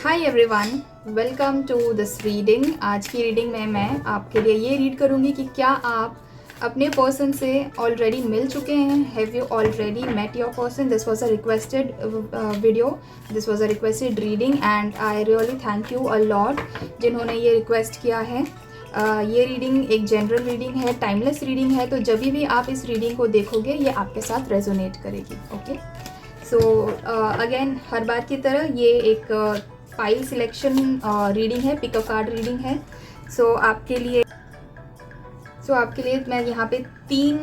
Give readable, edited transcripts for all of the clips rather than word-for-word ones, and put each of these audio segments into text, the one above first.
Hi everyone, welcome to this reading. आज की reading में मैं आपके लिए ये रीड करूँगी कि क्या आप अपने पर्सन से ऑलरेडी मिल चुके हैं। Have you already met your person? This was a requested video, this was a requested reading and I really thank you a lot जिन्होंने ये रिक्वेस्ट किया है। ये रीडिंग एक जनरल रीडिंग है, टाइमलेस रीडिंग है, तो जब भी आप इस रीडिंग को देखोगे ये आपके साथ रेजोनेट करेगी। ओके, सो अगेन हर बार की तरह ये एक फाइल सिलेक्शन रीडिंग है, पिक अ कार्ड रीडिंग है। सो आपके लिए मैं यहाँ पे 3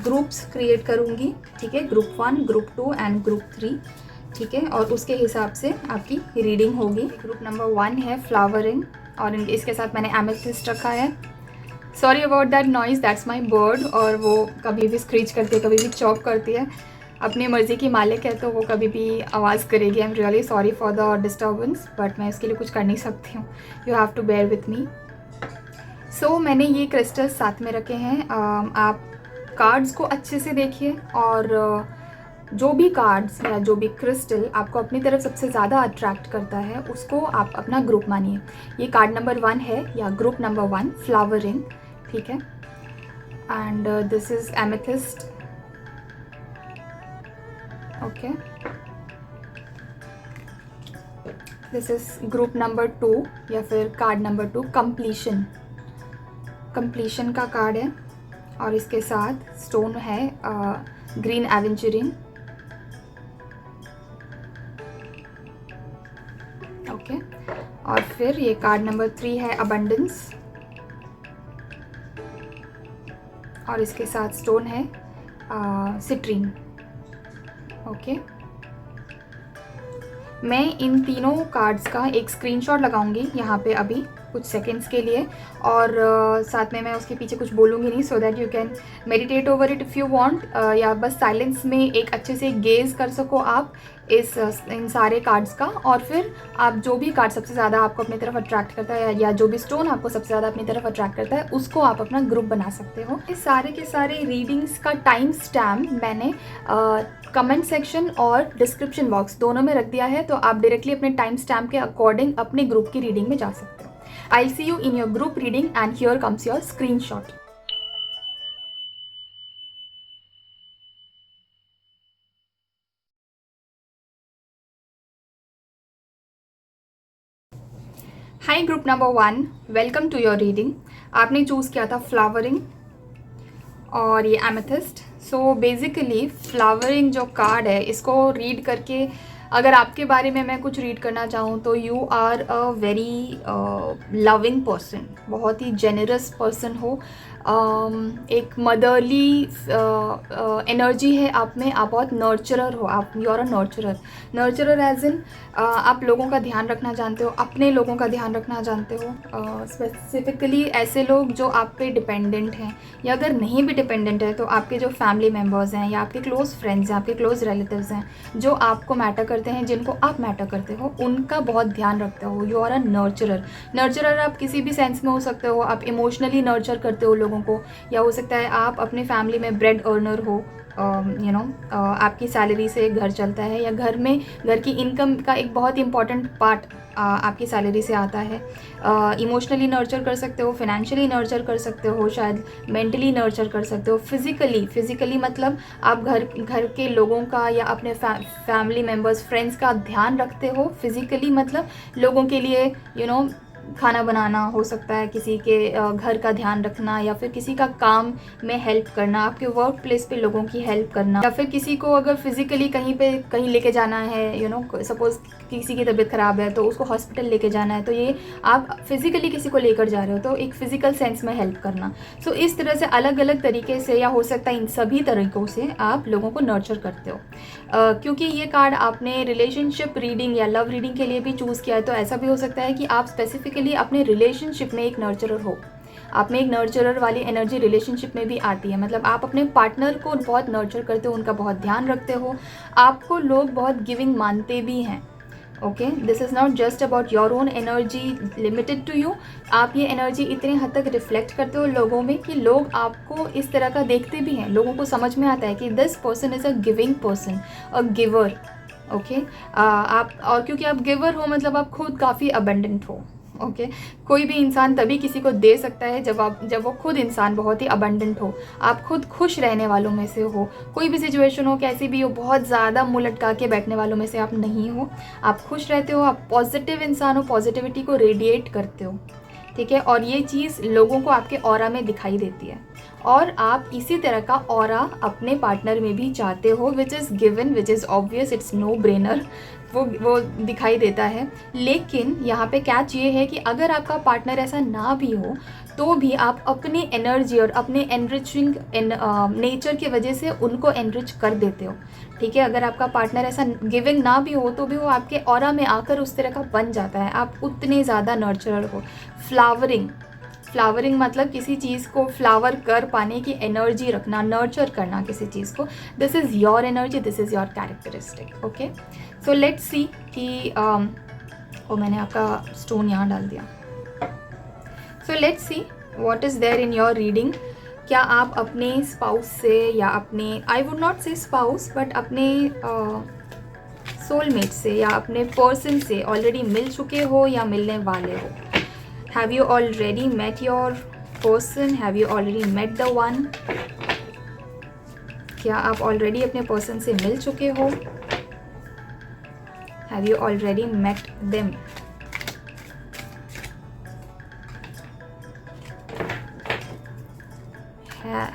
ग्रुप्स क्रिएट करूँगी, ठीक है। ग्रुप 1, ग्रुप 2 एंड ग्रुप 3, ठीक है। और उसके हिसाब से आपकी रीडिंग होगी। ग्रुप नंबर 1 है फ्लावरिंग और इसके साथ मैंने एमेथिस्ट रखा है। Sorry about that noise, that's my bird. और वो कभी भी स्क्रीच करती है, कभी भी चॉप करती है। अपनी मर्ज़ी की मालिक है तो वो कभी भी आवाज़ करेगी। I am really sorry for the disturbance, but मैं इसके लिए कुछ कर नहीं सकती हूँ। You have to bear with me. So मैंने ये क्रिस्टल्स साथ में रखे हैं। आप कार्ड्स को अच्छे से देखिए और जो भी कार्ड्स या जो भी क्रिस्टल आपको अपनी तरफ सबसे ज़्यादा अट्रैक्ट करता है उसको आप अपना ग्रुप मानिए। ये कार्ड नंबर 1 है या ग्रुप नंबर 1 फ्लावरिंग, ठीक है। And this is amethyst, okay. This is group number 2 या फिर कार्ड नंबर 2 कंप्लीशन का कार्ड है और इसके साथ स्टोन है ग्रीन एवेंचुरिन, ओके। और फिर ये कार्ड नंबर 3 है अबंडेंस और इसके साथ स्टोन है सिट्रीन, ओके। मैं इन तीनों कार्ड्स का एक स्क्रीनशॉट लगाऊंगी यहाँ पे अभी कुछ सेकंड्स के लिए और साथ में मैं उसके पीछे कुछ बोलूँगी नहीं, so that you can meditate over it if you want, या बस साइलेंस में एक अच्छे से गेज कर सको आप इन सारे कार्ड्स का। और फिर आप जो भी कार्ड सबसे ज़्यादा आपको अपनी तरफ अट्रैक्ट करता है या जो भी स्टोन आपको सबसे ज़्यादा अपनी तरफ अट्रैक्ट करता है उसको आप अपना ग्रुप बना सकते हो। इस सारे के सारे रीडिंग्स का टाइम स्टैम्प मैंने कमेंट सेक्शन और डिस्क्रिप्शन बॉक्स दोनों में रख दिया है, तो आप डायरेक्टली अपने टाइम स्टैम्प के अकॉर्डिंग अपने ग्रुप की रीडिंग में जा सकते हो। I'll see you in your group reading and here comes your screenshot. Hi group number 1, welcome to your reading. आपने चूज़ किया था फ्लावरिंग और ये एमेथिस्ट। सो बेसिकली फ्लावरिंग जो कार्ड है इसको रीड करके अगर आपके बारे में मैं कुछ रीड करना चाहूँ तो you are a very loving person, बहुत ही जेनरस पर्सन हो। एक मदरली एनर्जी है आप में, आप बहुत नर्चरर हो, आप you are a nurturer as in आप लोगों का ध्यान रखना जानते हो, अपने लोगों का ध्यान रखना जानते हो। स्पेसिफिकली ऐसे लोग जो आप पे डिपेंडेंट हैं या अगर नहीं भी डिपेंडेंट है तो आपके जो फैमिली मेम्बर्स हैं या आपके क्लोज फ्रेंड्स हैं, आपके क्लोज रिलेटिव्स हैं जो आपको मैटर करते हैं, जिनको आप मैटर करते हो, उनका बहुत ध्यान रखते हो। यू आर अ नर्चरर आप किसी भी सेंस में हो सकते हो। आप इमोशनली नर्चर करते हो लोगों को, या हो सकता है आप अपने फैमिली में ब्रेड अर्नर हो, आपकी सैलरी से घर चलता है या घर की इनकम का एक बहुत इंपॉर्टेंट पार्ट आपकी सैलरी से आता है। इमोशनली नर्चर कर सकते हो, फिनेंशियली नर्चर कर सकते हो, शायद मेंटली नर्चर कर सकते हो। फिज़िकली मतलब आप घर के लोगों का या अपने फैमिली मेम्बर्स, फ्रेंड्स का ध्यान रखते हो। फिज़िकली मतलब लोगों के लिए खाना बनाना हो सकता है, किसी के घर का ध्यान रखना या फिर किसी का काम में हेल्प करना, आपके वर्क प्लेस पे लोगों की हेल्प करना, या फिर किसी को अगर फिज़िकली कहीं लेके जाना है, सपोज़ किसी की तबीयत ख़राब है तो उसको हॉस्पिटल लेके जाना है, तो ये आप फिज़िकली किसी को लेकर जा रहे हो तो एक फ़िज़िकल सेंस में हेल्प करना। सो इस तरह से अलग अलग तरीके से, या हो सकता है इन सभी तरीक़ों से आप लोगों को नर्चर करते हो। क्योंकि ये कार्ड आपने रिलेशनशिप रीडिंग या लव रीडिंग के लिए भी चूज़ किया है, तो ऐसा भी हो सकता है कि आप स्पेसिफिकली अपने रिलेशनशिप में एक नर्चरर हो। आप में एक नर्चरर वाली एनर्जी रिलेशनशिप में भी आती है, मतलब आप अपने पार्टनर को बहुत नर्चर करते हो, उनका बहुत ध्यान रखते हो, आपको लोग बहुत गिविंग मानते भी हैं। Okay, this is not just about your own energy limited to you. आप ये एनर्जी इतने हद तक रिफ्लेक्ट करते हो लोगों में कि लोग आपको इस तरह का देखते भी हैं। लोगों को समझ में आता है कि this person is a giving person, a giver. Okay आप, और क्योंकि आप गिवर हो मतलब आप खुद काफ़ी अबंडेंट हो। ओके कोई भी इंसान तभी किसी को दे सकता है जब वो खुद इंसान बहुत ही अबंडेंट हो, आप खुद खुश रहने वालों में से हो। कोई भी सिचुएशन हो कैसी भी हो, बहुत ज़्यादा मुँह लटका के बैठने वालों में से आप नहीं हो। आप खुश रहते हो, आप पॉजिटिव इंसान हो, पॉजिटिविटी को रेडिएट करते हो, ठीक है। और ये चीज़ लोगों को आपके ऑरा में दिखाई देती है, और आप इसी तरह का ऑरा अपने पार्टनर में भी चाहते हो, which is given, which is obvious, it's no brainer, वो दिखाई देता है। लेकिन यहाँ पे कैच ये है कि अगर आपका पार्टनर ऐसा ना भी हो तो भी आप अपनी एनर्जी और अपने एनरिचिंग नेचर की वजह से उनको एनरिच कर देते हो, ठीक है। अगर आपका पार्टनर ऐसा गिविंग ना भी हो तो भी वो आपके ऑरा में आकर उस तरह का बन जाता है, आप उतने ज़्यादा नर्चरर हो। फ्लावरिंग मतलब किसी चीज़ को फ्लावर कर पाने की एनर्जी रखना, नर्चर करना किसी चीज़ को। This is your energy, this is your characteristic. Okay so let's see कि मैंने आपका स्टोन यहाँ डाल दिया। So let's see what is there in your reading. क्या आप अपने स्पाउस से या अपने, I would not say spouse, but अपने सोलमेट से या अपने पर्सन से ऑलरेडी मिल चुके हो या मिलने वाले हो? Have you already met your person? Have you already met the one? क्या आप ऑलरेडी अपने पर्सन से मिल चुके हो? Have you already met them?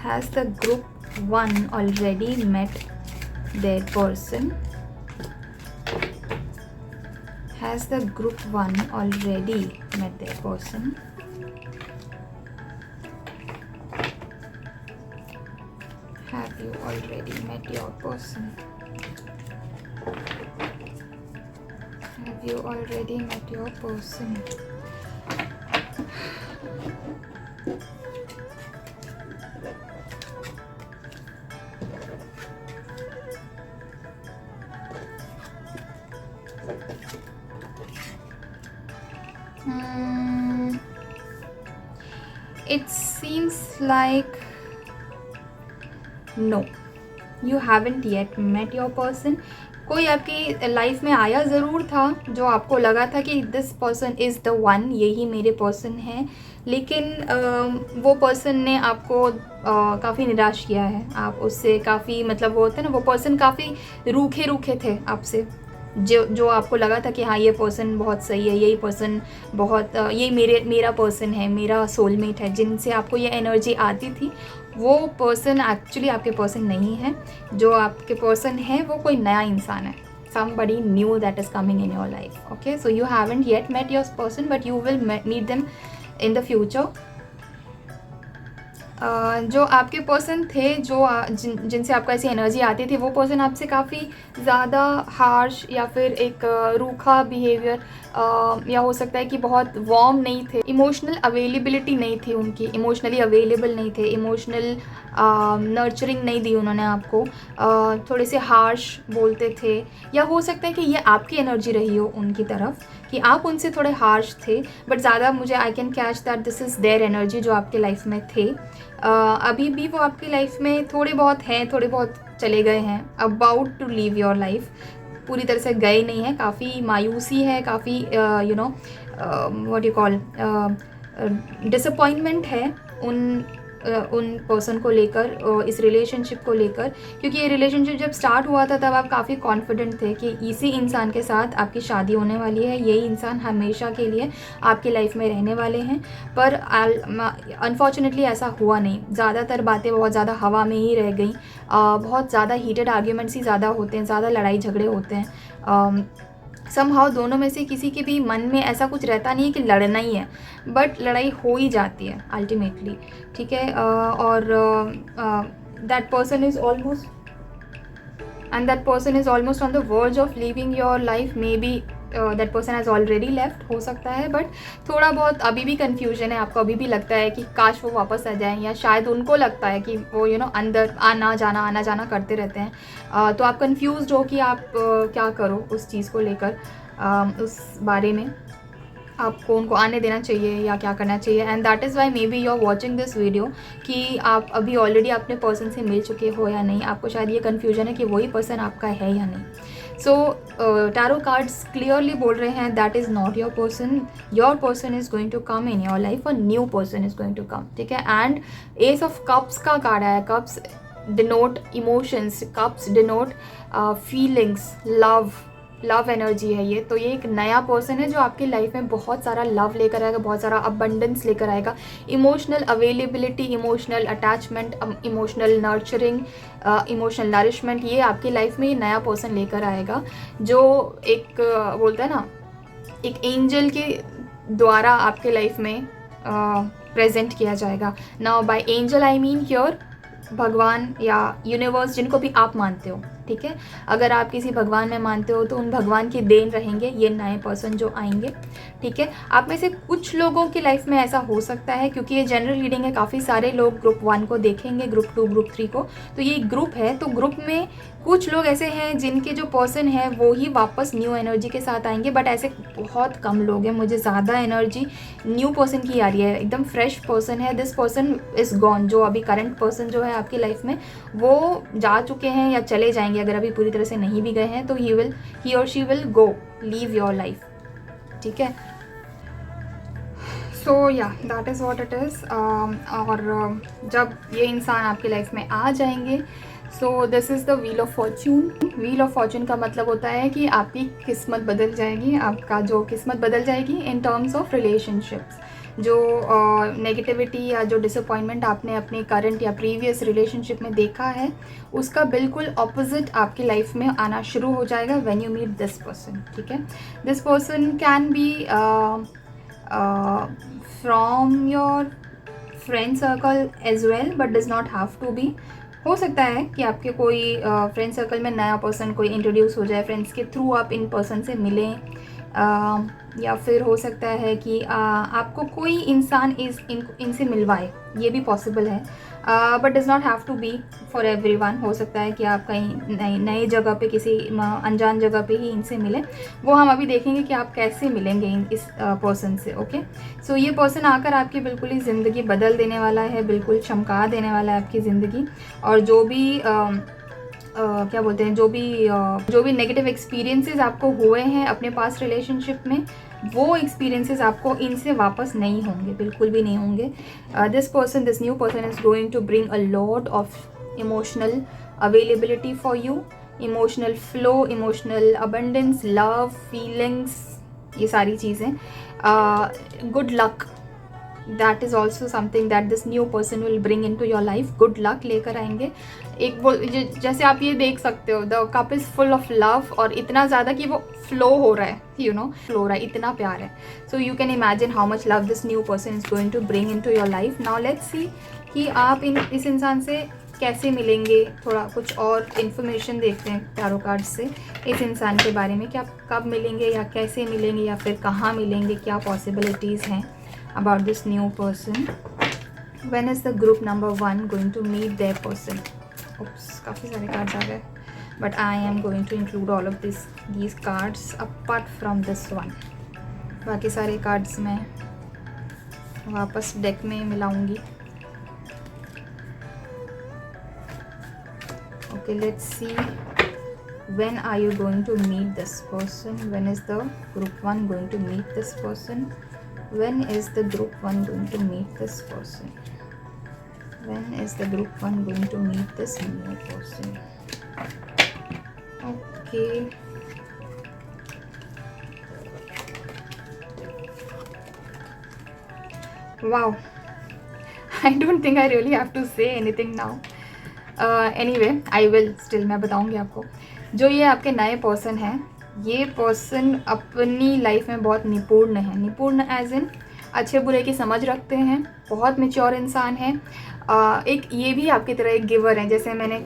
Has the group one already met their person? Has the group one already met their person? Have you already met your person? Have you already met your person? It seems like no, you haven't yet met your person. कोई आपकी life में आया ज़रूर था जो आपको लगा था कि this person is the one, यही मेरे पर्सन है, लेकिन वो पर्सन ने आपको काफ़ी निराश किया है। आप उससे काफ़ी, मतलब वो होता है ना, वो पर्सन काफ़ी रूखे थे आपसे, जो आपको लगा था कि हाँ ये पर्सन बहुत सही है, यही पर्सन बहुत ये मेरा पर्सन है, मेरा सोलमेट है, जिनसे आपको ये एनर्जी आती थी, वो पर्सन एक्चुअली आपके पर्सन नहीं है। जो आपके पर्सन है वो कोई नया इंसान है, somebody new that is coming in your life. Okay, so you haven't yet met your person but you will meet them in the future. जो आपके पर्सन थे, जिनसे आपको ऐसी एनर्जी आती थी, वो पर्सन आपसे काफ़ी ज़्यादा हार्श या फिर एक रूखा बिहेवियर, या हो सकता है कि बहुत वार्म नहीं थे, इमोशनल अवेलेबिलिटी नहीं थी उनकी, इमोशनली अवेलेबल नहीं थे, इमोशनल नर्चरिंग नहीं दी उन्होंने आपको, थोड़े से हार्श बोलते थे, या हो सकता है कि ये आपकी एनर्जी रही हो उनकी तरफ कि आप उनसे थोड़े हार्श थे, बट ज़्यादा मुझे I can catch that this is their energy जो आपके लाइफ में थे। अभी भी वो आपकी लाइफ में थोड़े बहुत हैं, थोड़े बहुत चले गए हैं, about to leave your life, पूरी तरह से गए नहीं हैं, काफ़ी मायूसी है, काफ़ी you know what you call disappointment है उन पर्सन को लेकर, इस रिलेशनशिप को लेकर, क्योंकि ये रिलेशनशिप जब स्टार्ट हुआ था तब आप काफ़ी कॉन्फिडेंट थे कि इसी इंसान के साथ आपकी शादी होने वाली है, यही इंसान हमेशा के लिए आपकी लाइफ में रहने वाले हैं। पर अनफॉर्चुनेटली ऐसा हुआ नहीं, ज़्यादातर बातें बहुत ज़्यादा हवा में ही रह गई, बहुत ज़्यादा हीटेड आर्ग्यूमेंट्स ही ज़्यादा होते हैं, ज़्यादा लड़ाई झगड़े होते हैं। समहाउ दोनों में से किसी के भी मन में ऐसा कुछ रहता नहीं है कि लड़ना ही है, बट लड़ाई हो ही जाती है अल्टीमेटली, ठीक है। और that person is almost on the verge of living your life, may be that person has already left, हो सकता है, बट थोड़ा बहुत अभी भी कन्फ्यूजन है, आपको अभी भी लगता है कि काश वो वापस आ जाएं, या शायद उनको लगता है कि वो अंदर आना जाना करते रहते हैं। तो आप कन्फ्यूज़ड हो कि आप क्या करो उस चीज़ को लेकर, उस बारे में आपको उनको आने देना चाहिए या क्या करना चाहिए। And that is why maybe you are watching this video कि आप अभी ऑलरेडी अपने पर्सन से मिल चुके हो या नहीं, आपको शायद ये कन्फ्यूजन है कि वही पर्सन आपका है या नहीं। सो टैरो कार्ड्स क्लियरली बोल रहे हैं that is not your person is going to come in your life, a new person is going to come, ठीक है। एंड एस ऑफ कप्स का कार्ड आया, cups denote emotions, cups denote feelings, love energy है ये। तो ये एक नया पर्सन है जो आपकी लाइफ में बहुत सारा लव लेकर आएगा, बहुत सारा अबंडेंस लेकर आएगा, emotional availability, emotional attachment, emotional nurturing, emotional nourishment, ये आपकी लाइफ में ये नया पर्सन लेकर आएगा जो एक बोलते हैं ना, एक एंजल के द्वारा आपके लाइफ में प्रेजेंट किया जाएगा। Now by angel I mean here भगवान या यूनिवर्स, जिनको भी आप मानते हो, ठीक है। अगर आप किसी भगवान में मानते हो तो उन भगवान की देन रहेंगे ये नए पर्सन जो आएंगे, ठीक है। आप में से कुछ लोगों की लाइफ में ऐसा हो सकता है, क्योंकि ये जनरल रीडिंग है, काफ़ी सारे लोग ग्रुप 1 को देखेंगे, ग्रुप 2, ग्रुप 3 को, तो ये ग्रुप है। तो ग्रुप में कुछ लोग ऐसे हैं जिनके जो पर्सन है वो ही वापस न्यू एनर्जी के साथ आएंगे, बट ऐसे बहुत कम लोग हैं। मुझे ज़्यादा एनर्जी न्यू पर्सन की आ रही है, एकदम फ्रेश पर्सन है। दिस पर्सन इज़ गॉन, जो अभी करंट पर्सन जो है आपकी लाइफ में वो जा चुके हैं या चले जाएंगे। अगर अभी पूरी तरह से नहीं भी गए हैं तो ही or she will go, leave your life, ठीक है। सो या that is what it is. और जब ये इंसान आपकी लाइफ में आ जाएंगे, सो this is the wheel of Fortune. Wheel of Fortune का मतलब होता है कि आपकी किस्मत बदल जाएगी, आपका जो किस्मत बदल जाएगी इन टर्म्स ऑफ रिलेशनशिप्स। जो नेगेटिविटी या जो डिसअपॉइंटमेंट आपने अपने करंट या प्रीवियस रिलेशनशिप में देखा है, उसका बिल्कुल ऑपोजिट आपकी लाइफ में आना शुरू हो जाएगा when you meet this person, ठीक है। This person can be from your friend circle as well, but does not have to be. हो सकता है कि आपके कोई फ्रेंड सर्कल में नया पर्सन कोई इंट्रोड्यूस हो जाए, फ्रेंड्स के थ्रू आप इन पर्सन से मिलें, या फिर हो सकता है कि आपको कोई इंसान इनसे मिलवाए, ये भी पॉसिबल है, but does not have to be for everyone. हो सकता है कि आप कहीं नई जगह पे, किसी अनजान जगह पे ही इनसे मिलें। वो हम अभी देखेंगे कि आप कैसे मिलेंगे इस पर्सन से, ओके। सो ये पर्सन आकर आपकी बिल्कुल ही ज़िंदगी बदल देने वाला है, बिल्कुल चमका देने वाला है आपकी ज़िंदगी। और जो भी क्या बोलते हैं, जो भी नेगेटिव एक्सपीरियंसेस आपको हुए हैं अपने पास्ट रिलेशनशिप में, वो एक्सपीरियंसेस आपको इनसे वापस नहीं होंगे, बिल्कुल भी नहीं होंगे। This new person is going to bring a lot of emotional availability for you, emotional flow, emotional abundance, love, feelings, ये सारी चीज़ें। Good luck, that is also something that this new person will bring in to your life. Good luck लेकर आएंगे। जैसे आप ये देख सकते हो, the cup is full of love, और इतना ज़्यादा कि वो फ्लो हो रहा है, फ्लो हो रहा है, इतना प्यार है। So you can imagine how much love this new person is going to bring in to your life. Now let's see कि आप इस इंसान से कैसे मिलेंगे। थोड़ा कुछ और इन्फॉर्मेशन देखते हैं टैरो कार्ड से इस इंसान के बारे में, कि आप कब मिलेंगे या कैसे मिलेंगे या फिर कहाँ मिलेंगे, क्या पॉसिबिलिटीज़ हैं about this new person. When is the group number 1 going to meet their person? Oops, काफ़ी सारे cards आ गए, but I am going to include all of these cards apart from this one. बाकी सारे cards मैं वापस deck में मिलाऊंगी। Okay, let's see. When are you going to meet this person? When is the group 1 going to meet this person? When is the group 1 going to meet this person? When is the group 1 going to meet this new person? Okay. Wow. I don't think I really have to say anything now. Anyway, I will still, मैं बताऊंगी आपको। जो ये आपके नए person हैं, ये person अपनी लाइफ में बहुत निपुण है। निपुण एज इन अच्छे बुरे की समझ रखते हैं, बहुत मैच्योर इंसान है। एक ये भी आपकी तरह एक गिवर है, जैसे मैंने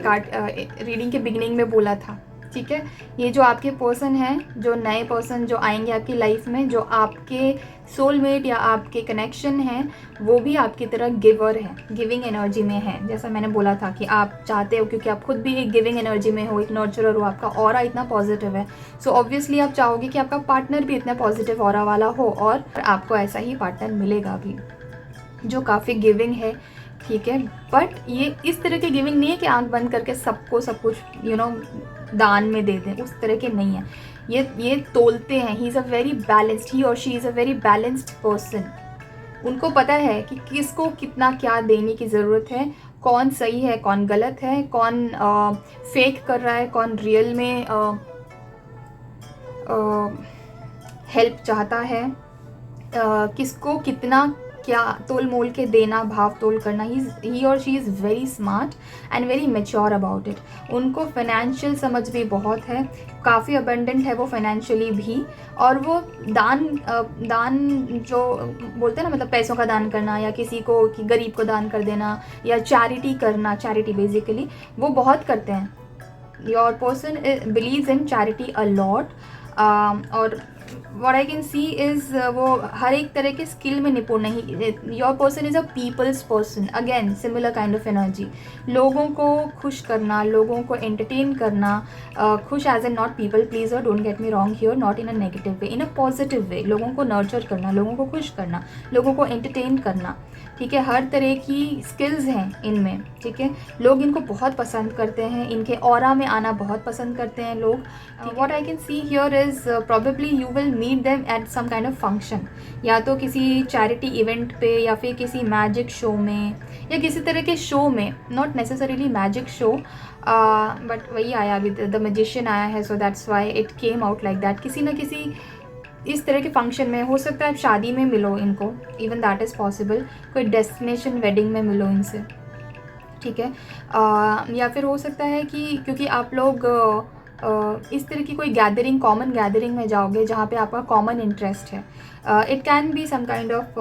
रीडिंग के बिगिनिंग में बोला था, ठीक है। ये जो आपके पर्सन हैं, जो नए पर्सन जो आएंगे आपकी लाइफ में, जो आपके सोलमेट या आपके कनेक्शन हैं, वो भी आपकी तरह गिवर है, गिविंग एनर्जी में है। जैसा मैंने बोला था कि आप चाहते हो, क्योंकि आप खुद भी एक गिविंग एनर्जी में हो, एक नर्चरर हो, आपका ऑरा इतना पॉजिटिव है। सो ऑब्वियसली आप चाहोगे कि आपका पार्टनर भी इतना पॉजिटिव ऑरा वाला हो, और आपको ऐसा ही पार्टनर मिलेगा भी, जो काफ़ी गिविंग है, ठीक है। बट ये इस तरह के गिविंग नहीं है कि आंख बंद करके सबको सब कुछ दान में दे दें, उस तरह के नहीं है। ये तोलते हैं। He is a very balanced, he or she is a very balanced person. उनको पता है कि किसको कितना क्या देने की ज़रूरत है, कौन सही है कौन गलत है, कौन फेक कर रहा है कौन रियल में हेल्प चाहता है, किसको कितना क्या तोल मोल के देना, भाव तोल करना। ही or she is very smart and very mature about it. उनको फाइनेंशियल समझ भी बहुत है, काफ़ी अबंडेंट है वो फाइनेंशियली भी। और वो दान जो बोलते हैं ना, मतलब पैसों का दान करना या किसी को कि गरीब को दान कर देना या चैरिटी करना, चैरिटी बेसिकली वो बहुत करते हैं। Your person believes in charity a lot. और what I can see is वो हर एक तरह के स्किल में निपुण नहीं। Your person is a people's person, again similar kind of energy. लोगों को खुश करना, लोगों को एंटरटेन करना, खुश as a not people pleaser, don't get me wrong here, not in a negative way, in a positive way. लोगों को नर्चर करना, लोगों को खुश करना, लोगों को एंटरटेन करना, ठीक है। हर तरह की स्किल्स हैं इनमें, ठीक है। लोग इनको बहुत पसंद करते हैं, इनके ऑरा में आना बहुत पसंद करते हैं लोग। What I can see here is probably you will meet them at some kind of function, या तो किसी चैरिटी इवेंट पे या फिर किसी मैजिक शो में या किसी तरह के शो में, not necessarily magic show, but वही आया अभी द मैजिशियन आया है, so that's why it came out like that. किसी न किसी इस तरह के फंक्शन में, हो सकता है आप शादी में मिलो इनको, इवन दैट इज़ पॉसिबल, कोई डेस्टिनेशन वेडिंग में मिलो इनसे, ठीक है। या फिर हो सकता है कि क्योंकि आप लोग इस तरह की कोई गैदरिंग, कॉमन गैदरिंग में जाओगे जहाँ पे आपका कॉमन इंटरेस्ट है। It can be some kind of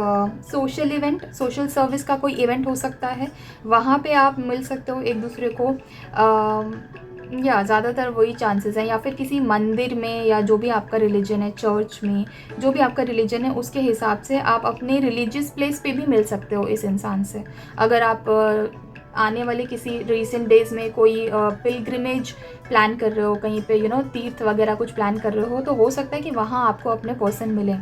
social event, social service का कोई इवेंट हो सकता है, वहाँ पे आप मिल सकते हो एक दूसरे को, या ज़्यादातर वही चांसेस हैं। या फिर किसी मंदिर में, या जो भी आपका रिलीजन है, चर्च में, जो भी आपका रिलीजन है उसके हिसाब से आप अपने रिलीजियस प्लेस पे भी मिल सकते हो इस इंसान से। अगर आप आने वाले किसी रिसेंट डेज में कोई पिलग्रिमेज प्लान कर रहे हो कहीं पे, तीर्थ वगैरह कुछ प्लान कर रहे हो, तो हो सकता है कि वहाँ आपको अपने पर्सन मिले।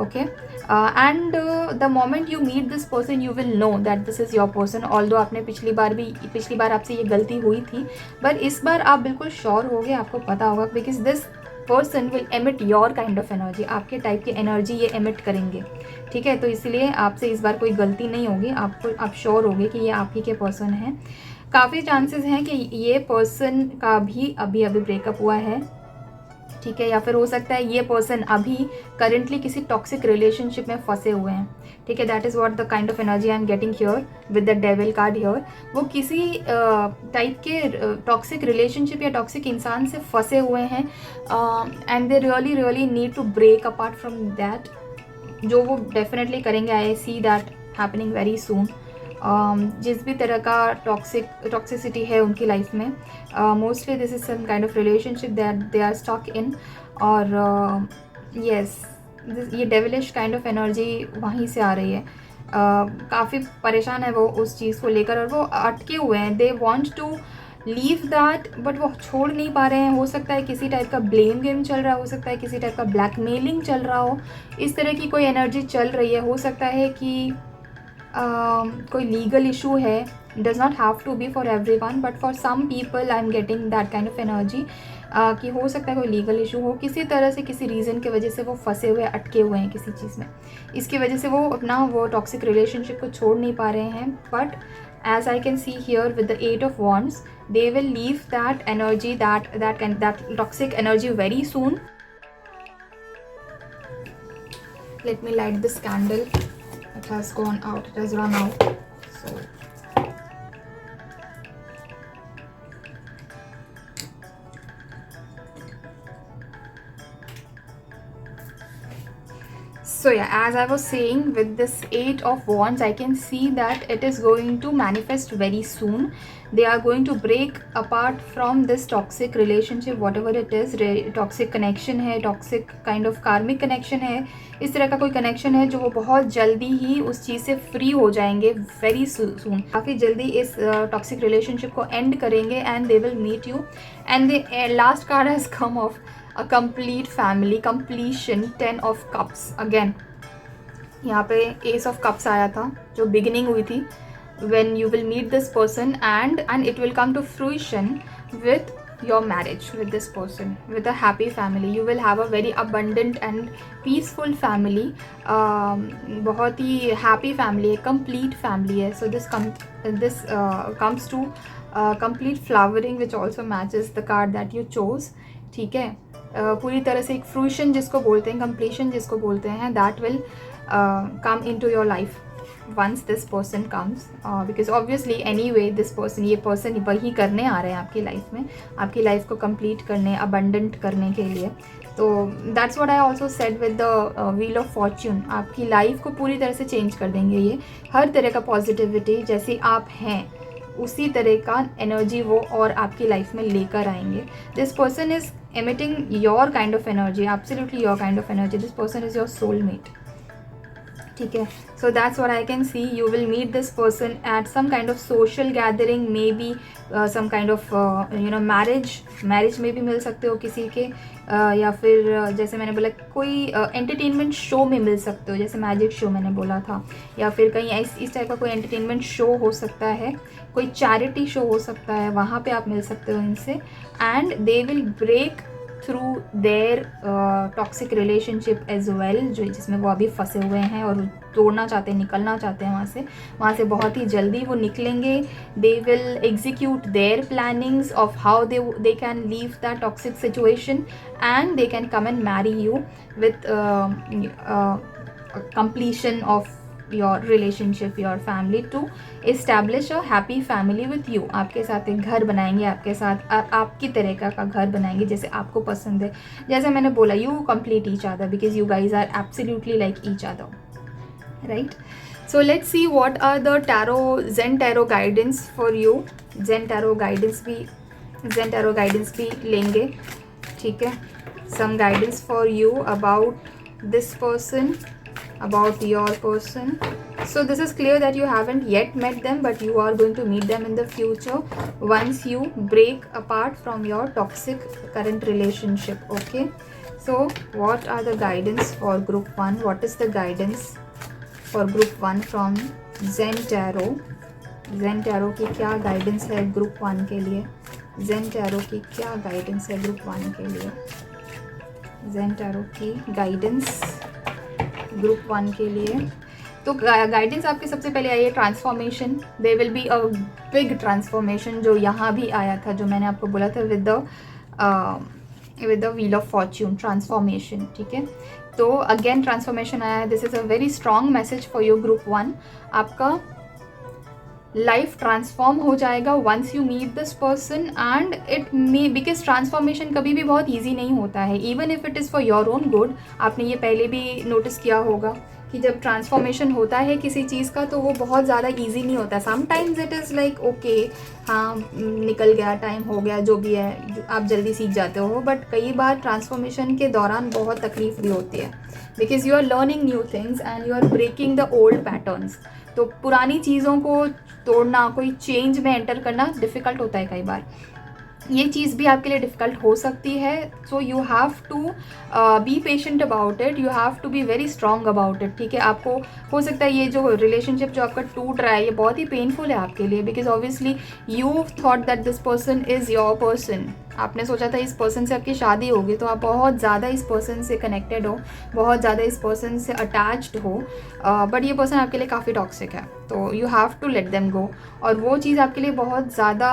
Okay, and the moment you meet this person you will know that this is your person. Although आपने पिछली बार आपसे ये गलती हुई थी, पर इस बार आप बिल्कुल श्योर होगे, आपको पता होगा, because this person will emit your kind of energy. आपके टाइप की एनर्जी ये एमिट करेंगे, ठीक है। तो इसलिए आपसे इस बार कोई गलती नहीं होगी, आप श्योर होगे कि ये आप ही के पर्सन हैं। काफ़ी चांसेस हैं कि ये पर्सन का भी अभी ब्रेकअप हुआ है, ठीक है। या फिर हो सकता है ये पर्सन अभी करेंटली किसी टॉक्सिक रिलेशनशिप में फंसे हुए हैं, ठीक है। That is what the kind of energy I am getting here with the devil card here. वो किसी टाइप के टॉक्सिक रिलेशनशिप या टॉक्सिक इंसान से फंसे हुए हैं, and they really need to break apart from that, जो वो डेफिनेटली करेंगे। I see that happening very soon. जिस भी तरह का टॉक्सिसिटी है उनकी लाइफ में, mostly this is some kind of relationship that they are stuck in. और यस, ये डेविलिश काइंड ऑफ एनर्जी वहीं से आ रही है। काफ़ी परेशान है वो उस चीज़ को लेकर, और वो अटके हुए हैं। They want to leave that, but वो छोड़ नहीं पा रहे हैं। हो सकता है किसी टाइप का ब्लेम गेम चल रहा है, हो सकता है किसी टाइप का ब्लैकमेलिंग चल रहा हो, इस तरह की कोई एनर्जी चल रही है। हो सकता है कि कोई लीगल इशू है, does not have to be for everyone, but for some people I am getting that kind of energy, कि हो सकता है कोई लीगल इशू हो, किसी तरह से किसी रीज़न की वजह से वो फंसे हुए, अटके हुए हैं किसी चीज़ में। इसकी वजह से वो अपना वो टॉक्सिक रिलेशनशिप को छोड़ नहीं पा रहे हैं। But as I can see here with the 8 of Wands, they will leave that energy, that toxic energy very soon. Let me light this candle. It has gone out, it has run out. So yeah, as I was saying, with this 8 of Wands, I can see that it is going to manifest very soon. They are going to break apart from this toxic relationship, whatever it is. Toxic connection है, toxic kind of karmic connection है, इस तरह का कोई connection है जो वो बहुत जल्दी ही उस चीज़ से फ्री हो जाएंगे very soon. काफ़ी जल्दी इस toxic relationship को end करेंगे, and they will meet you. And the last card has come off, a complete family, completion, 10 of cups. again यहाँ पे एस ऑफ कप्स आया था, जो बिगिनिंग हुई थी when you will meet this person, and it will come to fruition with your marriage with this person, with a happy family. You will have a very abundant and peaceful family, बहुत ही happy family है, complete family है. So this comes to complete flowering, which also matches the card that you chose. ठीक है, पूरी तरह से एक fruition जिसको बोलते हैं, completion जिसको बोलते हैं, that will come into your life once this person comes, because obviously anyway this person, ये person वही करने आ रहे हैं आपकी लाइफ में, आपकी लाइफ को complete करने, abundant करने के लिए. तो that's what I also said with the wheel of fortune. आपकी लाइफ को पूरी तरह से चेंज कर देंगे ये. हर तरह का पॉजिटिविटी जैसे आप हैं उसी तरह का एनर्जी वो और आपकी लाइफ में लेकर आएंगे. This person is emitting your kind of energy, absolutely your kind of energy. This person is your soulmate. ठीक है, so that's what I can see. You will meet this person at some kind of social gathering, maybe some kind of marriage में भी मिल सकते हो किसी के, या फिर जैसे मैंने बोला कोई एंटरटेनमेंट शो में मिल सकते हो, जैसे मैजिक शो मैंने बोला था, या फिर कहीं इस टाइप का कोई एंटरटेनमेंट शो हो सकता है, कोई चैरिटी शो हो सकता है, वहाँ पे आप मिल सकते हो इनसे. And they will break through their toxic relationship as well, जो जिसमें वो अभी फंसे हुए हैं और तोड़ना चाहते हैं, निकलना चाहते हैं वहाँ से बहुत ही जल्दी वो निकलेंगे. They will execute their plannings of how they can leave that toxic situation, and they can come and marry you with completion of your relationship, your family, to establish a happy family with you. आपके साथ एक घर बनाएंगे, आपके साथ आपकी तरह का घर बनाएंगे जैसे आपको पसंद है. जैसे मैंने बोला, you complete each other because you guys are absolutely like each other, right? So let's see what are the Zen Tarot guidance for you. Zen Tarot guidance भी लेंगे, ठीक है. Some guidance for you about this person, about your person. So this is clear that you haven't yet met them, but you are going to meet them in the future once you break apart from your toxic current relationship. Okay, so what are the guidance for group 1? What is the guidance for group 1 from Zen Tarot? Zen Tarot की क्या guidance है group 1 के लिए? Zen Tarot की क्या guidance है group 1 के लिए? Zen Tarot की guidance ग्रुप 1 के लिए. तो गाइडेंस आपके सबसे पहले आई है transformation. There will be a big transformation, जो यहाँ भी आया था, जो मैंने आपको बोला था with the wheel of fortune, transformation. ठीक है, तो अगेन ट्रांसफॉर्मेशन आया है. This is a very strong message for your group 1. आपका लाइफ ट्रांसफॉर्म हो जाएगा once you meet this person, and it may, because transformation कभी भी बहुत ईजी नहीं होता है, even if it is for your own good. आपने ये पहले भी नोटिस किया होगा कि जब ट्रांसफॉर्मेशन होता है किसी चीज़ का तो वो बहुत ज़्यादा ईजी नहीं होता. Sometimes it is like okay, हाँ निकल गया, टाइम हो गया, जो भी है, आप जल्दी सीख जाते हो. बट कई बार ट्रांसफॉर्मेशन के दौरान बहुत तकलीफ भी होती है, because you are learning new things and you are breaking the old patterns. तो पुरानी चीज़ों को तोड़ना, कोई चेंज में एंटर करना डिफ़िकल्ट होता है कई बार. ये चीज़ भी आपके लिए डिफ़िकल्ट हो सकती है. So you have to be patient about it, you have to be very strong about it. ठीक है, आपको हो सकता है ये जो रिलेशनशिप जो आपका टूट रहा है ये बहुत ही पेनफुल है आपके लिए, because obviously you thought that this person is your person. आपने सोचा था इस पर्सन से आपकी शादी होगी, तो आप बहुत ज़्यादा इस पर्सन से कनेक्टेड हो, बहुत ज़्यादा इस पर्सन से अटैच्ड हो, बट ये पर्सन आपके लिए काफ़ी टॉक्सिक है. तो you have to let them go. और वो चीज़ आपके लिए बहुत ज़्यादा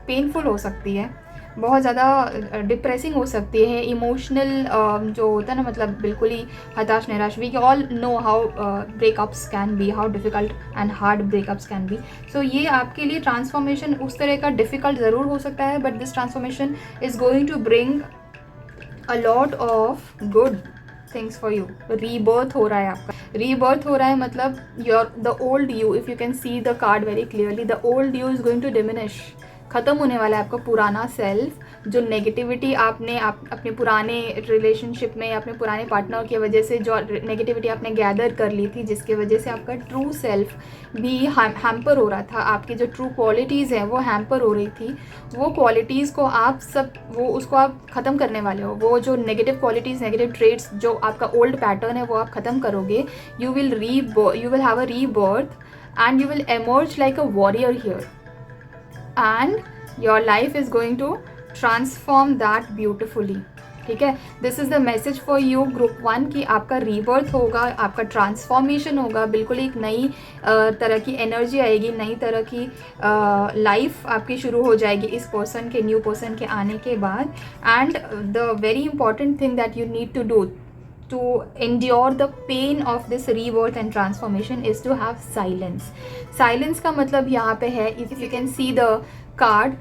पेनफुल हो सकती है, बहुत ज़्यादा डिप्रेसिंग हो सकती है, इमोशनल जो होता है ना, मतलब बिल्कुल ही हताश निराश. We all know how breakups can be, how difficult and hard breakups can be. So ये आपके लिए ट्रांसफॉर्मेशन उस तरह का डिफ़िकल्ट ज़रूर हो सकता है, but this transformation is going to bring a lot of good things for you. Rebirth हो रहा है आपका, रीबर्थ हो रहा है, मतलब your the old you, if you can see the card very clearly, the old you is going to diminish. ख़त्म होने वाला है आपका पुराना सेल्फ. जो नेगेटिविटी आपने अपने पुराने रिलेशनशिप में, अपने पुराने पार्टनर की वजह से जो नेगेटिविटी आपने गैदर कर ली थी, जिसके वजह से आपका ट्रू सेल्फ भी हैम्पर हो रहा था, आपकी जो ट्रू क्वालिटीज़ हैं वो हैम्पर हो रही थी, वो क्वालिटीज़ को आप उसको आप ख़त्म करने वाले हो. वो जो नेगेटिव क्वालिटीज़, नेगेटिव ट्रेड्स, जो आपका ओल्ड पैटर्न है वो आप ख़त्म करोगे. You will have a rebirth and you will emerge like a warrior here, and your life is going to transform that beautifully. ठीक है, this is the message for you group 1 कि आपका rebirth होगा, आपका ट्रांसफॉर्मेशन होगा, बिल्कुल एक नई तरह की एनर्जी आएगी, नई तरह की लाइफ आपकी शुरू हो जाएगी इस पर्सन के, न्यू पर्सन के आने के बाद. And the very important thing that you need to do to endure the pain of this rebirth and transformation is to have silence. Silence का मतलब यहाँ पे है, if you can see the card,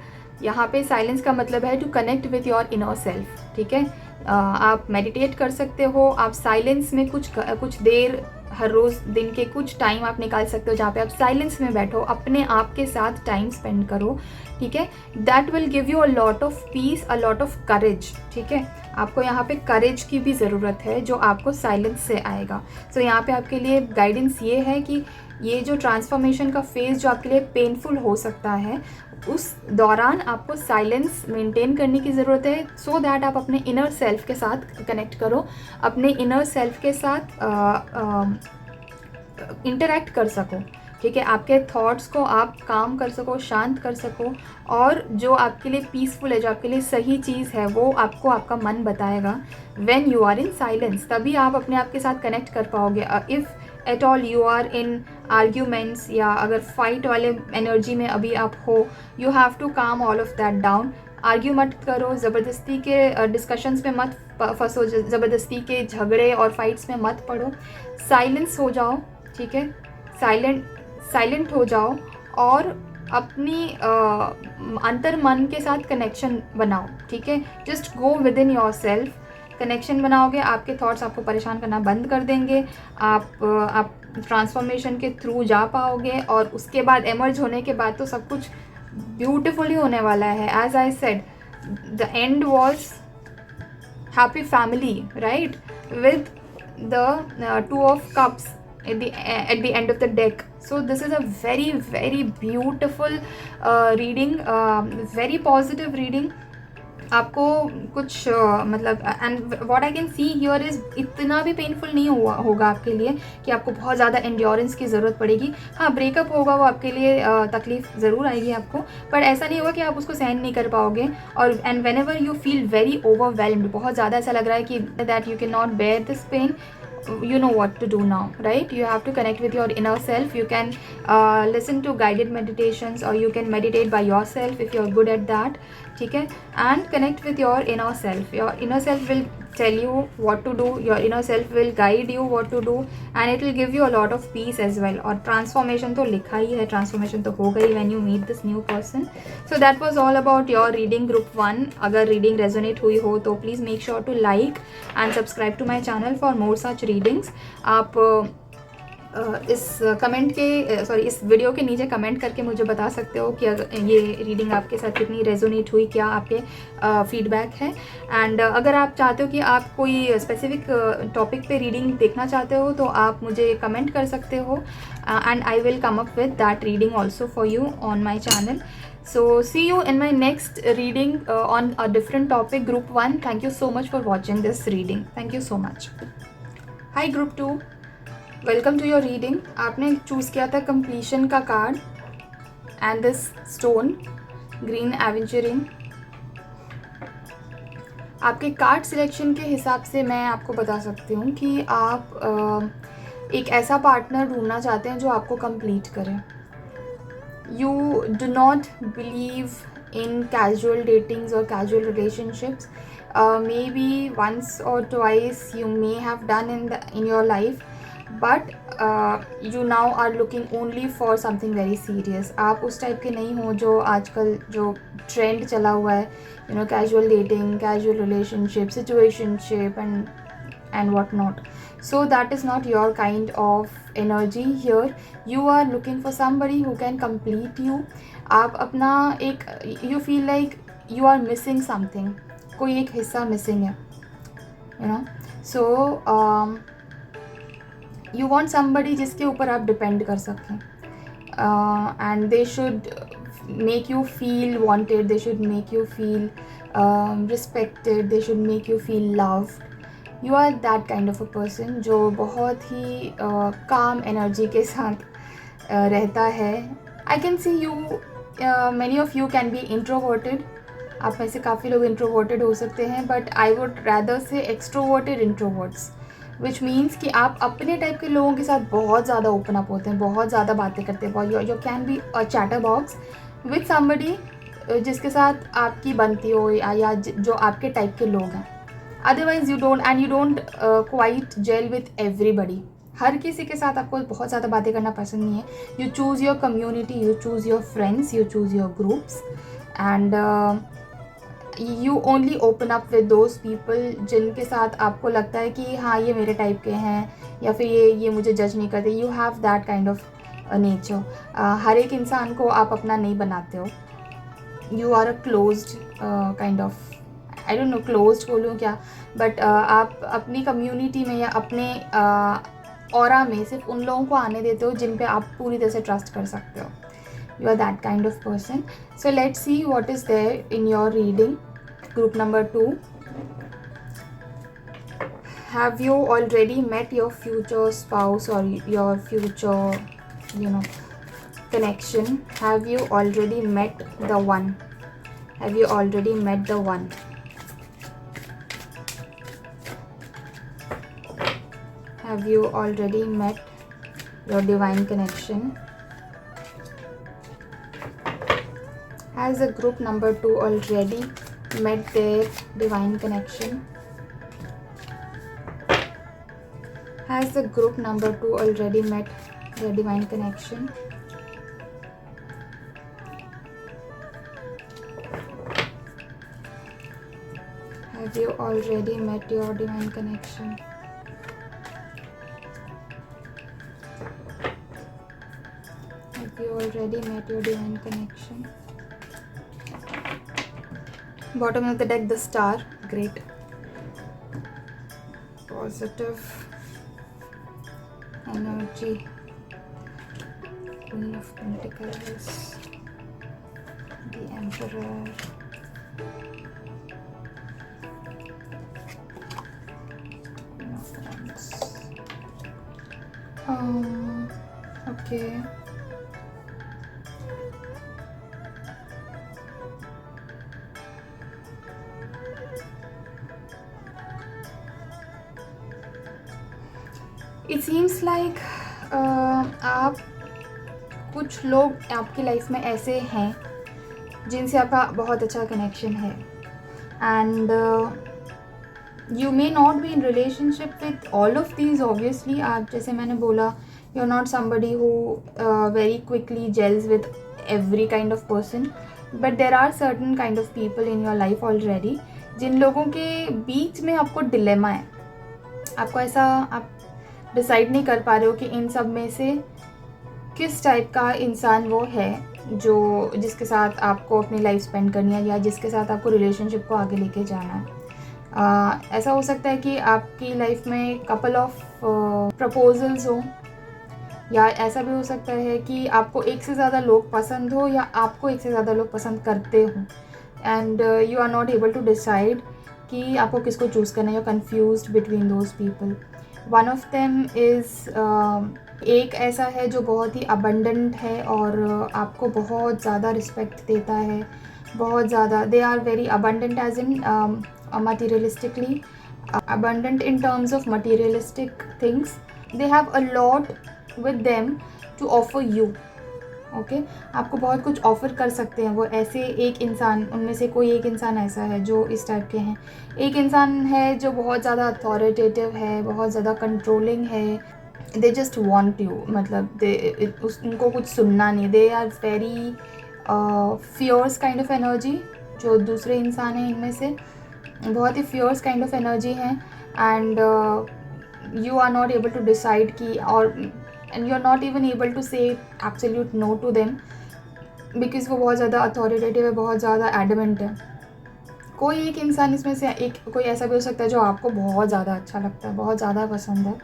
यहाँ पे साइलेंस का मतलब है to connect with your inner self. ठीक है, आप मेडिटेट कर सकते हो, आप साइलेंस में कुछ देर हर रोज़ दिन के कुछ टाइम आप निकाल सकते हो जहाँ पे आप साइलेंस में बैठो, अपने आप के साथ टाइम स्पेंड करो. ठीक है, that will give you a lot of peace, a lot of courage. ठीक है, आपको यहाँ पे करेज की भी ज़रूरत है जो आपको साइलेंस से आएगा. सो यहाँ पे आपके लिए गाइडेंस ये है कि ये जो ट्रांसफॉर्मेशन का फेज़ जो आपके लिए पेनफुल हो सकता है, उस दौरान आपको साइलेंस मेंटेन करने की ज़रूरत है, सो दैट आप अपने इनर सेल्फ के साथ कनेक्ट करो, अपने इनर सेल्फ के साथ इंटरेक्ट कर सको. ठीक है, आपके थॉट्स को आप काम कर सको, शांत कर सको, और जो आपके लिए पीसफुल है, जो आपके लिए सही चीज़ है, वो आपको आपका मन बताएगा. When you are in silence, तभी आप अपने आप के साथ कनेक्ट कर पाओगे. If at all you are in arguments, या अगर फाइट वाले एनर्जी में अभी आप हो, you have to calm all of that down. Argue मत करो, ज़बरदस्ती के डिस्कशंस में मत फंसो, ज़बरदस्ती के झगड़े और फाइट्स में मत पड़ो. साइलेंस हो जाओ. ठीक है, साइलेंट हो जाओ और अपनी अंतर मन के साथ कनेक्शन बनाओ. ठीक है, just go with in your self. Connection बनाओगे, आपके थॉट्स आपको परेशान करना बंद कर देंगे, आप ट्रांसफॉर्मेशन के थ्रू जा पाओगे, और उसके बाद एमर्ज होने के बाद तो सब कुछ ब्यूटिफुली होने वाला है. As I said, the end was happy family, right, with the 2 of Cups at the end of the deck. So this is a very very beautiful reading, very positive reading. आपको कुछ मतलब, and what I can see here is, इतना भी painful नहीं होगा आपके लिए कि आपको बहुत ज़्यादा एंड्योरेंस की ज़रूरत पड़ेगी. हाँ, ब्रेकअप होगा, वो आपके लिए तकलीफ़ ज़रूर आएगी आपको, पर ऐसा नहीं होगा कि आप उसको सहन नहीं कर पाओगे. और and whenever you feel very overwhelmed, बहुत ज़्यादा ऐसा लग रहा है कि that you can not bear this pain, you know what to do now, right? You have to connect with your inner self. You can listen to guided meditations, or you can meditate by yourself if you're good at that. ठीक है, and connect with your inner self. Your inner self will tell you what to do, your inner self will guide you what to do, and it will give you a lot of peace as well. और transformation तो लिखा ही है, transformation तो हो गई when you meet this new person. So that was all about your reading group 1. अगर reading resonate हुई हो तो please make sure to like and subscribe to my channel for more such readings. आप इस comment के इस video के नीचे कमेंट करके मुझे बता सकते हो कि ये रीडिंग आपके साथ कितनी रेजोनेट हुई, क्या आपके फीडबैक है. एंड अगर आप चाहते हो कि आप कोई स्पेसिफिक टॉपिक पे रीडिंग देखना चाहते हो तो आप मुझे कमेंट कर सकते हो, and I will come up with that reading also for you on my channel. So see you in my next reading on a different topic, group 1. Thank you so much for watching this reading. Thank you so much. Hi group 2. Welcome to your reading. आपने choose किया था completion का card and this stone, green aventurine. आपके card selection के हिसाब से मैं आपको बता सकती हूँ कि आप एक ऐसा पार्टनर ढूंढना चाहते हैं जो आपको कंप्लीट करे. You do not believe in casual datings or casual relationships. Maybe once or twice you may have done in your life, but you now are looking only for something very serious. आप उस type के नहीं हो जो आजकल जो trend चला हुआ है, you know, casual dating, casual relationship, situationship and what not. So that is not your kind of energy here. You are looking for somebody who can complete you. आप अपना एक you feel like you are missing something. कोई एक हिस्सा missing है, you know. So you want somebody जिसके ऊपर आप डिपेंड कर सकें, and they should make you feel wanted, they should make you feel respected, they should make you feel loved. You are that kind of a person जो बहुत ही काम energy के साथ रहता है। आई can C you many of you can be introverted, आप में से काफ़ी लोग इंट्रोवर्टेड हो सकते हैं, बट आई वुड रैदर से एक्सट्रोवर्टेड इंट्रोवर्ट्स, विच मीन्स कि आप अपने टाइप के लोगों के साथ बहुत ज़्यादा ओपन अप होते हैं, बहुत ज़्यादा बातें करते हैं, you can be a chatter box with somebody जिसके साथ आपकी बनती हो या जो आपके टाइप के लोग हैं। Otherwise you don't quite gel with everybody, हर किसी के साथ आपको बहुत ज़्यादा बातें करना पसंद नहीं है। You choose your community, you choose your friends, you choose your groups, and you only open up with those people जिनके साथ आपको लगता है कि हाँ ये मेरे टाइप के हैं, या फिर ये मुझे जज नहीं करते। You have that kind of nature. हर एक इंसान को आप अपना नहीं बनाते हो। You are a closed kind of, I don't know closed बोलूँ क्या, बट आप अपनी कम्युनिटी में या अपने ऑरा में सिर्फ उन लोगों को आने देते हो जिन पे आप पूरी तरह से ट्रस्ट कर सकते हो। You are that kind of person. So let's see what is there in your reading. Group number 2. Have you already met your future spouse or your future, connection? Have you already met the one? Have you already met the one? Have you already met your divine connection? Has the group number 2 already met their divine connection? Has the group number 2 already met their divine connection? Have you already met your divine connection? Have you already met your divine connection? Bottom of the deck, the star. Great. Positive energy. Queen of Pentacles. The Emperor. Queen of Wands. Okay. It seems like आप कुछ लोग आपकी life में ऐसे हैं जिनसे आपका बहुत अच्छा कनेक्शन है, and you may not be in relationship with all of these obviously. आप जैसे मैंने बोला, you are not somebody who very quickly gels with every kind of person, but there are certain kind of people in your life already जिन लोगों के बीच में आपको dilemma है। आपको ऐसा आप डिसाइड नहीं कर पा रहे हो कि इन सब में से किस टाइप का इंसान वो है जो जिसके साथ आपको अपनी लाइफ स्पेंड करनी है या जिसके साथ आपको रिलेशनशिप को आगे लेके जाना है। ऐसा हो सकता है कि आपकी लाइफ में कपल ऑफ प्रपोजल्स हो, या ऐसा भी हो सकता है कि आपको एक से ज़्यादा लोग पसंद हो या आपको एक से ज़्यादा लोग पसंद करते हो, and you are not able to decide कि आपको किसको चूज़ करना है। You are confused between those people. One of them is एक ऐसा है जो बहुत ही अबंडेंट है और आपको बहुत ज़्यादा रिस्पेक्ट देता है, बहुत ज़्यादा। They are very abundant as in materialistically, abundant in terms of materialistic things. They have a lot with them to offer you. Okay आपको बहुत कुछ ऑफ़र कर सकते हैं वो। ऐसे एक इंसान, उनमें से कोई एक इंसान ऐसा है जो इस टाइप के हैं। एक इंसान है जो बहुत ज़्यादा अथॉरिटेटिव है, बहुत ज़्यादा कंट्रोलिंग है। दे जस्ट वॉन्ट यू, मतलब उनको कुछ सुनना नहीं। They are very fierce kind of energy. जो दूसरे इंसान हैं इनमें से बहुत ही फियर्स काइंड ऑफ एनर्जी हैं, and you are not able to decide कि, और and you are not even able to say absolute no to them, because वो बहुत ज़्यादा अथॉरिटेटिव है, बहुत ज़्यादा एडमेंट है। कोई एक इंसान इसमें से कोई ऐसा भी हो सकता है जो आपको बहुत ज़्यादा अच्छा लगता है, बहुत ज़्यादा पसंद है,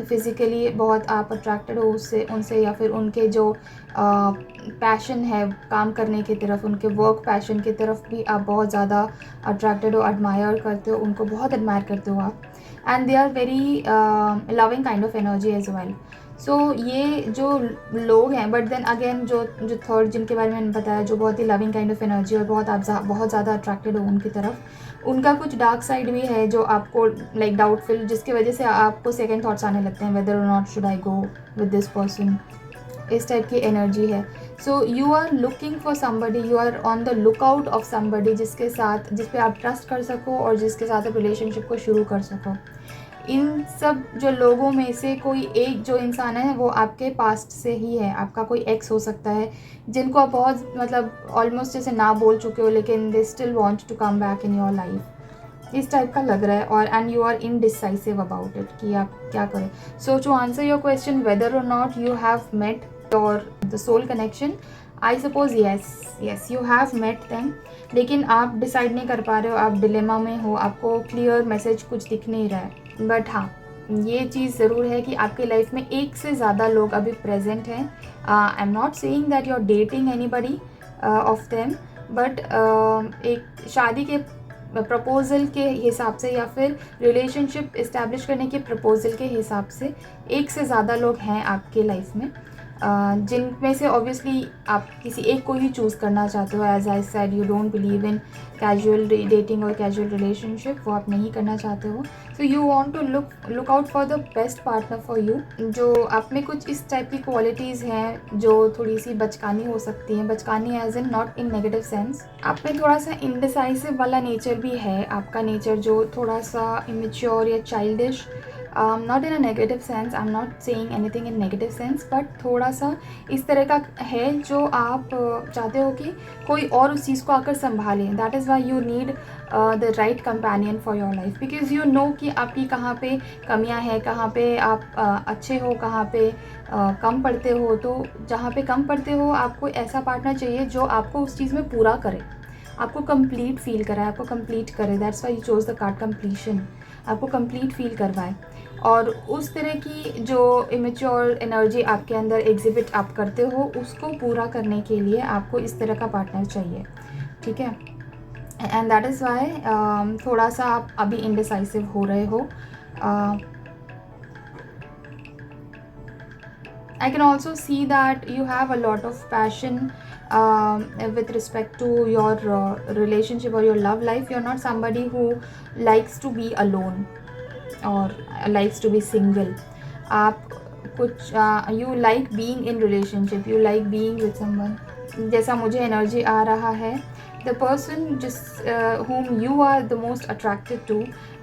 फिज़िकली बहुत आप अट्रैक्टेड हो उनसे, या फिर उनके जो पैशन है काम करने की तरफ, उनके वर्क पैशन की तरफ भी आप बहुत ज़्यादा अट्रैक्टेड हो, एडमायर करते हो, उनको बहुत एडमायर करते हो आप। And they are very loving kind of energy as well. So ये जो लोग हैं, बट देन अगेन जो जो थर्ड जिनके बारे में मैंने बताया, जो बहुत ही लविंग काइंड ऑफ एनर्जी और बहुत ज़्यादा अट्रैक्टेड हो उनकी तरफ, उनका कुछ डार्क साइड भी है जो आपको लाइक डाउटफुल, जिसकी वजह से आपको सेकंड थॉट्स आने लगते हैं, वेदर और not should I go with this person. इस टाइप की एनर्जी है. So you are looking for somebody, you are on the look out of somebody जिसके साथ, जिस पे आप ट्रस्ट कर सको और जिसके साथ आप रिलेशनशिप को शुरू कर सको. इन सब जो लोगों में से कोई एक जो इंसान है वो आपके पास्ट से ही है. आपका कोई एक्स हो सकता है जिनको आप बहुत मतलब ऑलमोस्ट जैसे ना बोल चुके हो, लेकिन they still want to come back in your life. इस टाइप का लग रहा है. और and you are indecisive about it कि आप क्या करें. So to answer your question whether और not you have met or the soul connection, I suppose yes you have met them, लेकिन आप डिसाइड नहीं कर पा रहे हो, आप डिलेमा में हो, आपको क्लियर मैसेज कुछ दिख नहीं रहा है. बट हाँ, ये चीज़ ज़रूर है कि आपकी लाइफ में एक से ज़्यादा लोग अभी प्रेजेंट हैं. I am not saying that you are dating anybody of them, but एक शादी के प्रपोज़ल के हिसाब से या फिर रिलेशनशिप इस्टेब्लिश करने के प्रपोज़ल के हिसाब से एक से ज़्यादा लोग हैं आपके लाइफ में, जिनमें से ऑब्वियसली आप किसी एक को ही चूज़ करना चाहते हो. As I said, you don't believe in casual dating और कैजुअल रिलेशनशिप, वो आप नहीं करना चाहते हो. So you want to look out for the best partner for you. जो आप में कुछ इस टाइप की क्वालिटीज़ हैं जो थोड़ी सी बचकानी हो सकती हैं. बचकानी as in not in negative sense. आप में थोड़ा सा इनडिसाइसिव वाला नेचर भी है. आपका नेचर जो थोड़ा सा इमेच्योर या childish, not in a negative sense, I am not saying anything in negative sense, but थोड़ा सा इस तरह का है जो आप चाहते हो कि कोई और उस चीज़ को आकर संभाले. That is why you need the right companion for your life, because you know कि आपकी कहाँ पे कमियां हैं, कहाँ पे आप अच्छे हो, कहाँ पे कम पढ़ते हो. तो जहाँ पे कम पढ़ते हो आपको ऐसा पार्टनर चाहिए जो आपको उस चीज़ में पूरा करे, आपको कंप्लीट फील कराए, आपको कंप्लीट करे. That's why you chose the card completion, आपको कंप्लीट फील करवाए. और उस तरह की जो इमेच्योर एनर्जी आपके अंदर एग्जिबिट आप करते हो, उसको पूरा करने के लिए आपको इस तरह का पार्टनर चाहिए. ठीक है. एंड दैट इज़ वाई थोड़ा सा आप अभी इनडिसाइसिव हो रहे हो. I can also see that you have a lot of passion with respect to your relationship or your love life. You're not somebody who likes to be alone or likes to be single. आप कुछ you like being in relationship, you like being with someone. जैसा मुझे energy आ रहा है, the person just whom you are the most attracted to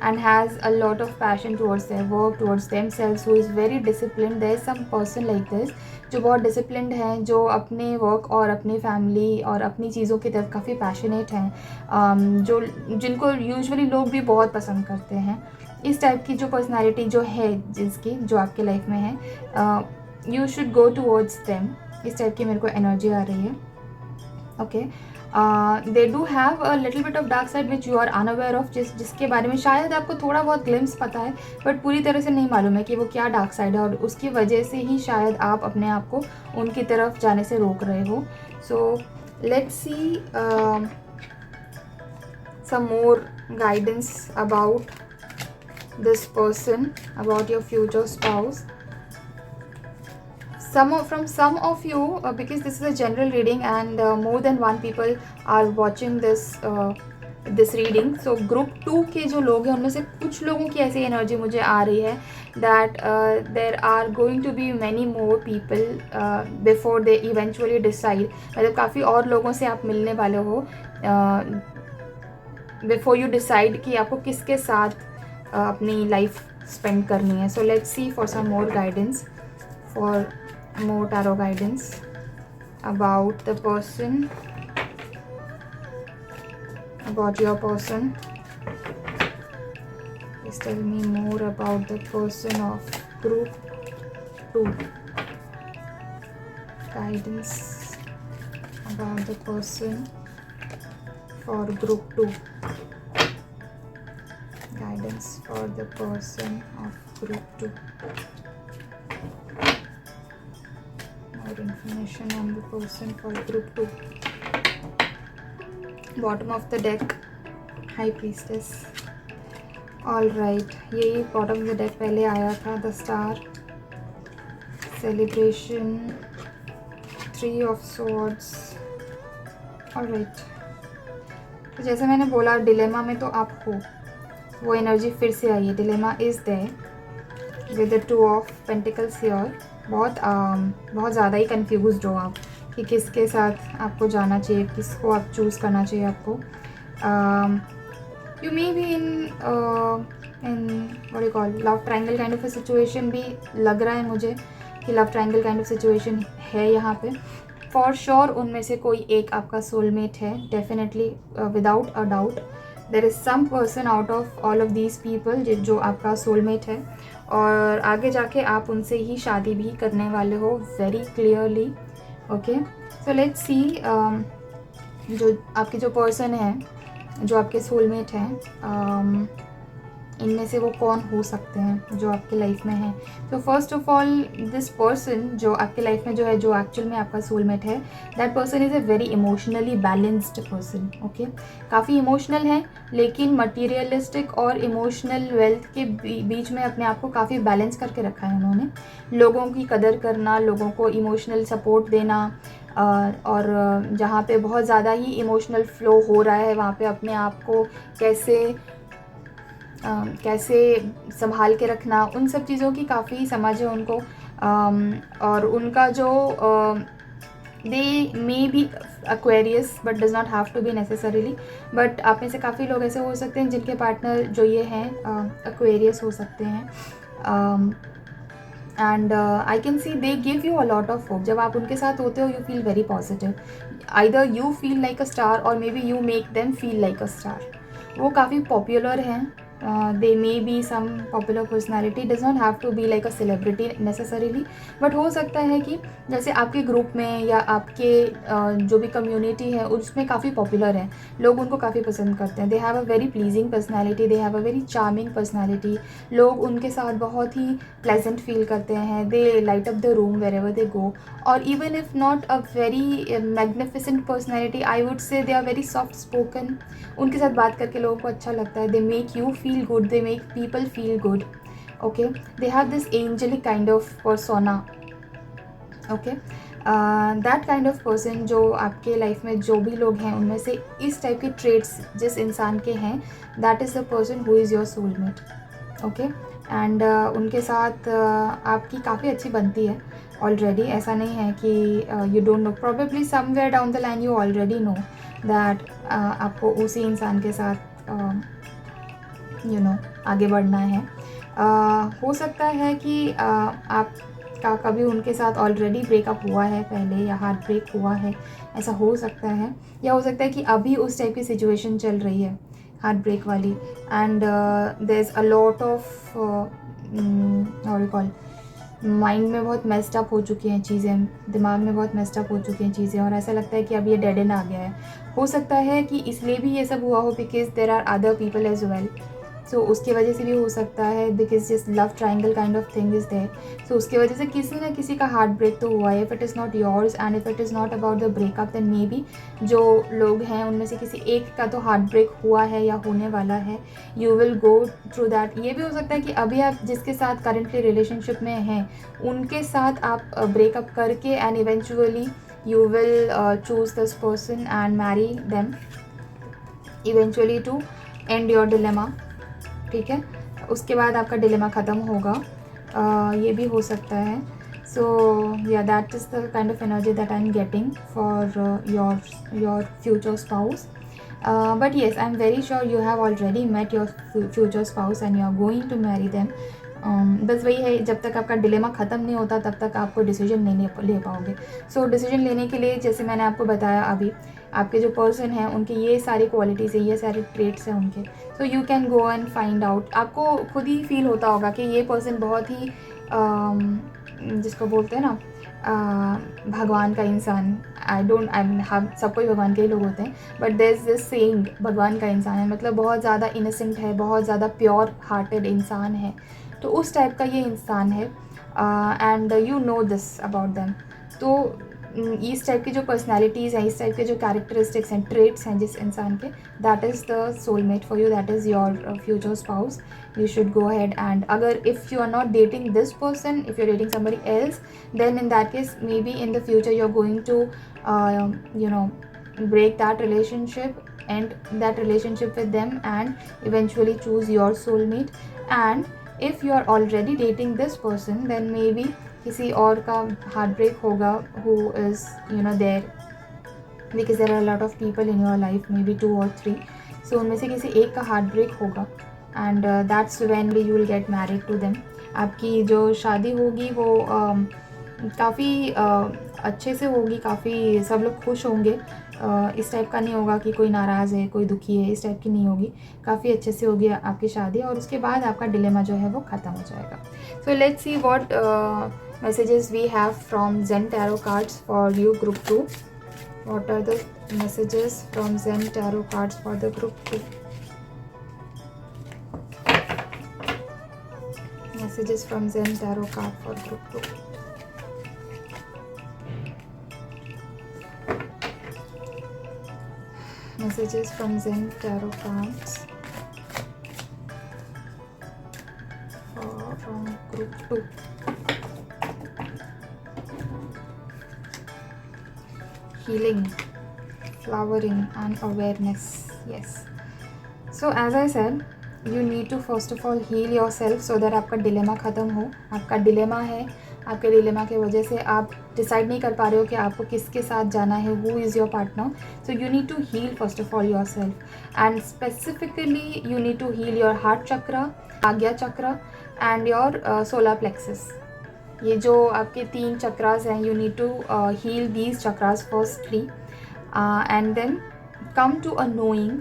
and has a lot of passion towards their work, towards themselves, who is very disciplined. There is some person like this जो बहुत disciplined हैं, जो अपने work और अपनी family और अपनी चीज़ों की तरफ काफ़ी पैशनेट हैं, जो जिनको यूजुअली लोग भी बहुत पसंद करते हैं. इस टाइप की जो पर्सनालिटी जो है, जिसकी जो आपके लाइफ में है, you should go towards them. इस टाइप की मेरे को एनर्जी आ रही है. Okay. They do have a little bit of dark side which you are unaware of, जिसके बारे में शायद आपको थोड़ा बहुत ग्लिम्स पता है, बट पूरी तरह से नहीं मालूम है कि वो क्या डार्क साइड है, और उसकी वजह से ही शायद आप अपने आप को उनकी तरफ जाने से रोक रहे हो. So let's see some more guidance about this person, about your future spouse. From some of you, because this is a general reading and more than one people are watching this reading, so group 2 के जो लोग हैं उनमें से कुछ लोगों की ऐसी एनर्जी मुझे आ रही है that there are going to be many more people before they eventually decide. मतलब काफ़ी और लोगों से आप मिलने वाले हो before you decide कि आपको किसके साथ अपनी लाइफ स्पेंड करनी है. So let's see for some more guidance, for more tarot guidance about the person, about your person. Please tell me more about the person of group 2. Guidance about the person for group 2. Guidance for the person of group 2. More information on the person for group 2. Bottom of the deck, High Priestess. All right, यही bottom of the deck पहले आया था, the star, celebration, 3 of swords. All right, तो जैसे मैंने बोला dilemma में तो आप हो, वो एनर्जी फिर से आई है। Dilemma is there with the 2 of pentacles here. बहुत ज़्यादा ही कंफ्यूज्ड हो आप कि किसके साथ आपको जाना चाहिए, किसको आप चूज़ करना चाहिए आपको। You may be in what you call love triangle kind of a situation भी लग रहा है मुझे कि love triangle kind of situation है यहाँ पे। फॉर श्योर उनमें से कोई एक आपका सोलमेट है, definitely, without a doubt there is some person out of all of these people जो आपका सोलमेट है, और आगे जाके आप उनसे ही शादी भी करने वाले हो, very clearly. Okay, so let's सी जो आपके जो पर्सन है, जो आपके सोलमेट हैं, इनमें से वो कौन हो सकते हैं जो आपके लाइफ में है। तो first of all this person जो आपके लाइफ में जो है, जो एक्चुअल में आपका सोलमेट है, that person is a very emotionally balanced person. Okay, काफ़ी इमोशनल है, लेकिन मटीरियलिस्टिक और इमोशनल वेल्थ के बीच में अपने आप को काफ़ी बैलेंस करके रखा है उन्होंने। लोगों की कदर करना, लोगों को इमोशनल सपोर्ट देना, और जहाँ पे बहुत ज़्यादा ही इमोशनल फ्लो हो रहा है वहाँ पे अपने आप को कैसे संभाल के रखना, उन सब चीज़ों की काफ़ी समझ है उनको। और उनका जो they may be Aquarius but does not have to be necessarily, but आप में से काफ़ी लोग ऐसे हो सकते हैं जिनके पार्टनर जो ये हैं एक्वेरियस हो सकते हैं। And I can see they give you a lot of hope. जब आप उनके साथ होते हो you feel very positive, either you feel like a star or maybe you make them feel like a star. वो काफ़ी popular हैं, they may be some popular personality, does not have to be like a celebrity necessarily, but हो सकता है कि जैसे आपके group में या आपके जो भी कम्युनिटी है उसमें काफ़ी पॉपुलर हैं, लोग उनको काफ़ी पसंद करते हैं। They have a very pleasing personality, they have a very charming personality, लोग उनके साथ बहुत ही प्लेजेंट फील करते हैं, they light up the room wherever they go. और even if not a very magnificent personality, I would say they are very soft spoken. उनके साथ बात करके लोगों को अच्छा लगता है, they make you feel good, they make people feel good. Okay, they have this angelic kind of persona. Okay, that kind of person जो आपके लाइफ में जो भी लोग हैं उनमें से इस टाइप के ट्रेड्स जिस इंसान के हैं, that is the person who is your soulmate. Okay, and उनके साथ आपकी काफ़ी अच्छी बनती है ऑलरेडी। ऐसा नहीं है कि you don't know, probably somewhere down the line you already know that आपको उसी इंसान के साथ यू नो आगे बढ़ना है। हो सकता है कि आपका कभी उनके साथ ऑलरेडी ब्रेकअप हुआ है पहले, या हार्ट ब्रेक हुआ है, ऐसा हो सकता है। या हो सकता है कि अभी उस टाइप की सिचुएशन चल रही है हार्ट ब्रेक वाली, and there is a lot of और कॉल माइंड में बहुत मेस्ड अप हो चुकी हैं चीज़ें, दिमाग में बहुत मेस्ड अप हो चुकी हैं चीज़ें, और ऐसा लगता है कि अब ये डेड एंड आ गया है। हो सकता है कि इसलिए भी ये सब हुआ हो because there are other people as well, so उसकी वजह से भी हो सकता है, बिकॉज जिस love triangle kind of thing is there, so उसकी वजह से किसी ना किसी का हार्ट ब्रेक तो हुआ है। If it is not yours and if it is not about the breakup, then maybe जो लोग हैं उनमें से किसी एक का तो हार्ट ब्रेक हुआ है या होने वाला है। You will go through that. ये भी हो सकता है कि अभी आप जिसके साथ करंटली रिलेशनशिप में हैं उनके साथ आप ब्रेकअप करके and eventually you will choose this person and marry them eventually to end your dilemma. ठीक है, उसके बाद आपका डिलेमा ख़त्म होगा, ये भी हो सकता है। सो या that is the kind of energy that I am getting for your future spouse. But yes, I am very sure you have already met your future spouse and you are going to marry them. बस वही है, जब तक आपका dilemma ख़त्म नहीं होता तब तक आपको डिसीजन नहीं ले पाओगे। सो डिसीजन लेने के लिए, जैसे मैंने आपको बताया अभी, आपके जो पर्सन हैं उनकी ये सारी क्वालिटीज़ है, ये सारे ट्रेट्स हैं उनके। सो you can go and find out. आपको खुद ही फील होता होगा कि ये पर्सन बहुत ही जिसको बोलते हैं ना भगवान का इंसान। हम सब कोई भगवान के ही लोग होते हैं, but there is this saying भगवान का इंसान है, मतलब बहुत ज़्यादा इनोसेंट है, बहुत ज़्यादा प्योर हार्टेड इंसान है। तो उस टाइप का ये इंसान है, and you know this about them. तो इस टाइप की जो पर्सनैलिटीज़ हैं, इस टाइप के जो कैरेक्टरिस्टिक्स हैं, ट्रेट्स हैं जिस इंसान के, that is the soulmate for you, that is your future spouse. You should go ahead and अगर if you are not dating this person, if you're dating somebody else, then in that case maybe in the future you're going to you know, break that relationship, end that relationship with them and eventually choose your soulmate. And if you are already dating this person, then maybe किसी और का heartbreak होगा who is, you know, there, because there are a lot of people in your life, maybe 2 or 3. So उनमें से किसी एक का heartbreak होगा and that's when you will get married to them. आपकी जो शादी होगी वो काफ़ी अच्छे से होगी, काफ़ी सब लोग खुश होंगे. इस टाइप का नहीं होगा कि कोई नाराज़ है, कोई दुखी है, इस टाइप की नहीं होगी. काफ़ी अच्छे से होगी आपकी शादी और उसके बाद आपका डिलेमा जो है वो ख़त्म हो जाएगा. सो let's see what messages we have from Zen Tarot cards for you group 2. What are the messages from Zen Tarot cards for the group 2? Messages from Zen Tarot card for group 2. Messages from Zen Tarot cards from group 2. Healing, flowering and awareness. Yes. So as I said, you need to first of all heal yourself so that आपका dilemma ख़त्म हो. आपका dilemma है, आपके dilemma की वजह से आप डिसाइड नहीं कर पा रहे हो कि आपको किसके साथ जाना है, who is your partner. So you need to heal first of all yourself, and specifically you need to heal your heart chakra, आज्ञा चक्र and your solar plexus. ये जो आपके 3 चक्रास हैं, you need to heal these chakras firstly, and then come to a knowing,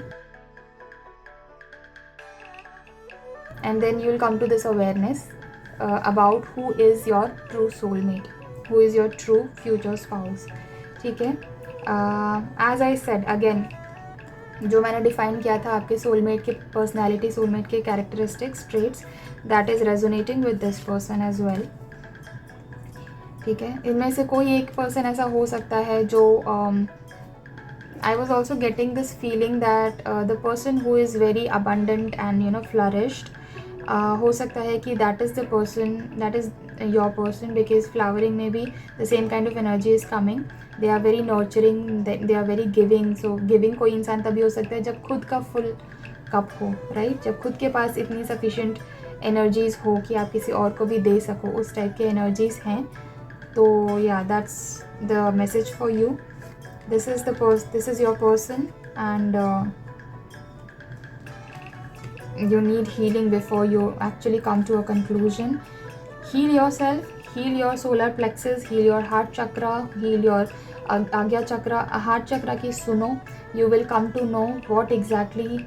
and then you will come to this awareness about who is your true soulmate, who is your true future spouse. ठीक है. As I said again, जो मैंने define किया था आपके soulmate के personality, soulmate के characteristics, traits, that is resonating with this person as well. ठीक है. इनमें से कोई एक पर्सन ऐसा हो सकता है जो I was also getting this feeling that the person who is very abundant and you know flourished, हो सकता है कि that is the person, that is your person, because flowering में भी the same kind of energy is coming. They are very nurturing, they are very giving. So giving कोई इंसान तभी हो सकता है जब खुद का full cup हो, right? जब खुद के पास इतनी sufficient energies हो कि आप किसी और को भी दे सको, उस टाइप के energies हैं. तो yeah, that's the message for you. This is your person, and you need healing before you actually come to a conclusion. Heal yourself, heal your solar plexus, heal your heart chakra, heal your agya chakra. Heart chakra ki suno, you will come to know what exactly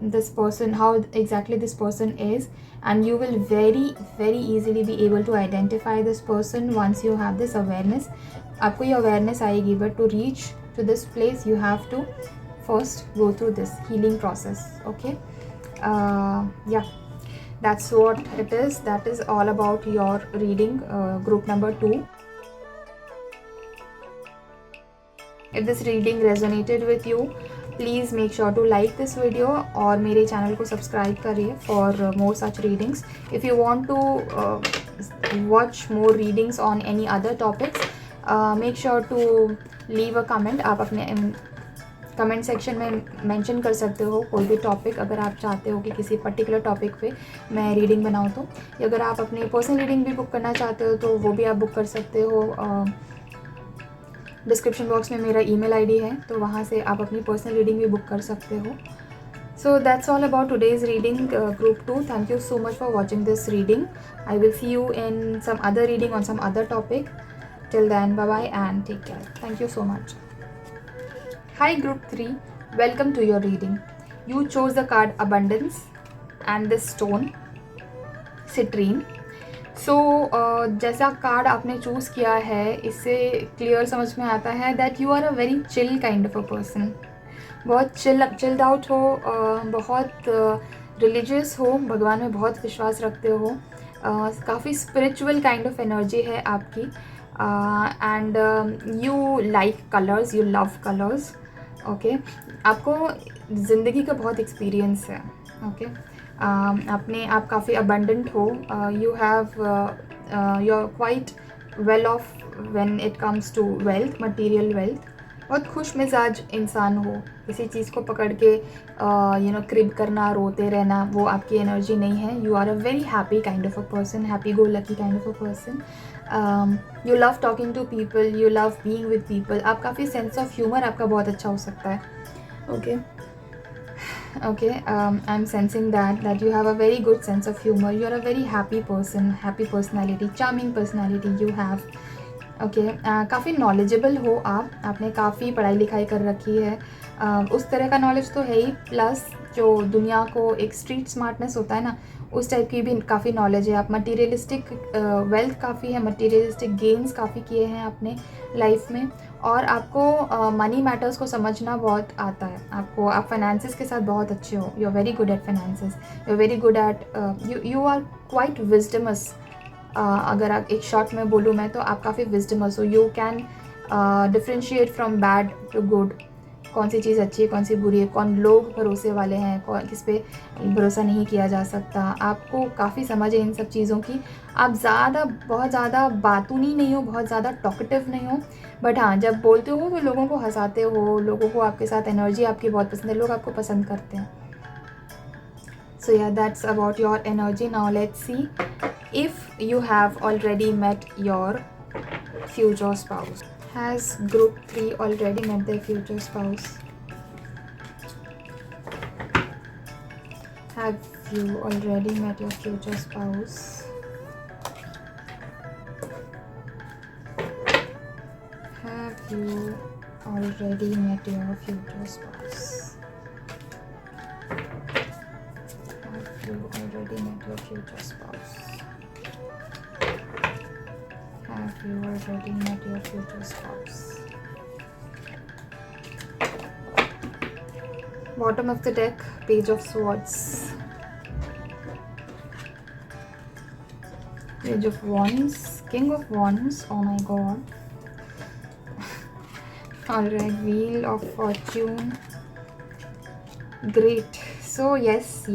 this person, how exactly this person is, and you will very easily be able to identify this person once you have this awareness. आपको ये awareness आएगी, but to reach to this place you have to first go through this healing process. Okay. Yeah, that's what it is. That is all about your reading, group number 2. If this reading resonated with you, please make sure to like this video और मेरे channel को subscribe करिए for more such readings. If you want to watch more readings on any other topics, make sure to leave a comment. आप अपने comment section में mention कर सकते हो कोई भी टॉपिक, अगर आप चाहते हो कि किसी पर्टिकुलर टॉपिक पे मैं रीडिंग बनाऊँ तो. या अगर आप अपनी पर्सनल रीडिंग भी बुक करना चाहते हो तो वो भी आप बुक कर सकते हो. डिस्क्रिप्शन बॉक्स में मेरा ईमेल आईडी है, तो वहाँ से आप अपनी पर्सनल रीडिंग भी बुक कर सकते हो. So that's all about today's reading, group 2. Thank you so much for watching this reading. I will see you in some other reading on some other topic. Till then, bye bye and take care. Thank you so much. Hi group 3, welcome to your reading. You chose the card Abundance and this stone Citrine. So जैसा card आपने choose किया है, इससे clear समझ में आता है that you are a very chill kind of a person. बहुत चिल्ड आउट हो, बहुत रिलीजियस हो, भगवान में बहुत विश्वास रखते हो, काफ़ी स्पिरिचुअल काइंड ऑफ एनर्जी है आपकी. And you like colours, you love colours, okay. आपको ज़िंदगी का बहुत एक्सपीरियंस है, ओके। आप काफ़ी अबंडेंट हो, you have you are quite well off when it comes to wealth, material wealth. बहुत खुश मिजाज इंसान हो, किसी चीज़ को पकड़ के क्रिब करना, रोते रहना, वो आपकी एनर्जी नहीं है। You are a very happy kind of a person, happy go lucky kind of a person. You love talking to people, you love being with people. आप काफ़ी सेंस ऑफ ह्यूमर आपका बहुत अच्छा हो सकता है, okay. I am sensing that you have a very good sense of humor. You are a very happy person, happy personality, charming personality you have, okay. काफ़ी knowledgeable हो आपने काफ़ी पढ़ाई लिखाई कर रखी है, उस तरह का नॉलेज तो है ही, प्लस जो दुनिया को एक स्ट्रीट स्मार्टनेस होता है ना, उस टाइप की भी काफ़ी नॉलेज है। आप मटीरियलिस्टिक वेल्थ काफ़ी है, मटीरियलिस्टिक गेन्स काफ़ी किए हैं अपने लाइफ में, और आपको मनी मैटर्स को समझना बहुत आता है। आप फाइनेंसिस के साथ बहुत अच्छे हो, you are very good at finances, you are very good at you are quite wisdomous. अगर आप एक शॉर्ट में बोलूँ मैं, तो आप काफ़ी विजडमस हो, you can differentiate from bad to good, कौन सी चीज़ अच्छी है, कौन सी बुरी है, कौन लोग भरोसे वाले हैं, कौन किस पे भरोसा नहीं किया जा सकता। आपको काफ़ी समझ है इन सब चीज़ों की। आप बहुत ज़्यादा बातूनी नहीं हो, बहुत ज़्यादा टॉकेटिव नहीं हो, बट हाँ, जब बोलते हो तो लोगों को हंसाते हो, लोगों को आपके साथ एनर्जी आपकी बहुत पसंद है, लोग आपको पसंद करते हैं। So yeah, that's about your energy. Now let's see if you have already met your future spouse. Has group 3 already met their future spouse? Have you already met your future spouse? Have you already met your future spouse? You already met your future spouse? Have you already met your future spouse? Bottom of the deck, Page of Swords, Page of Wands, King of Wands, oh my god. Alright, Wheel of Fortune. Great. So yes,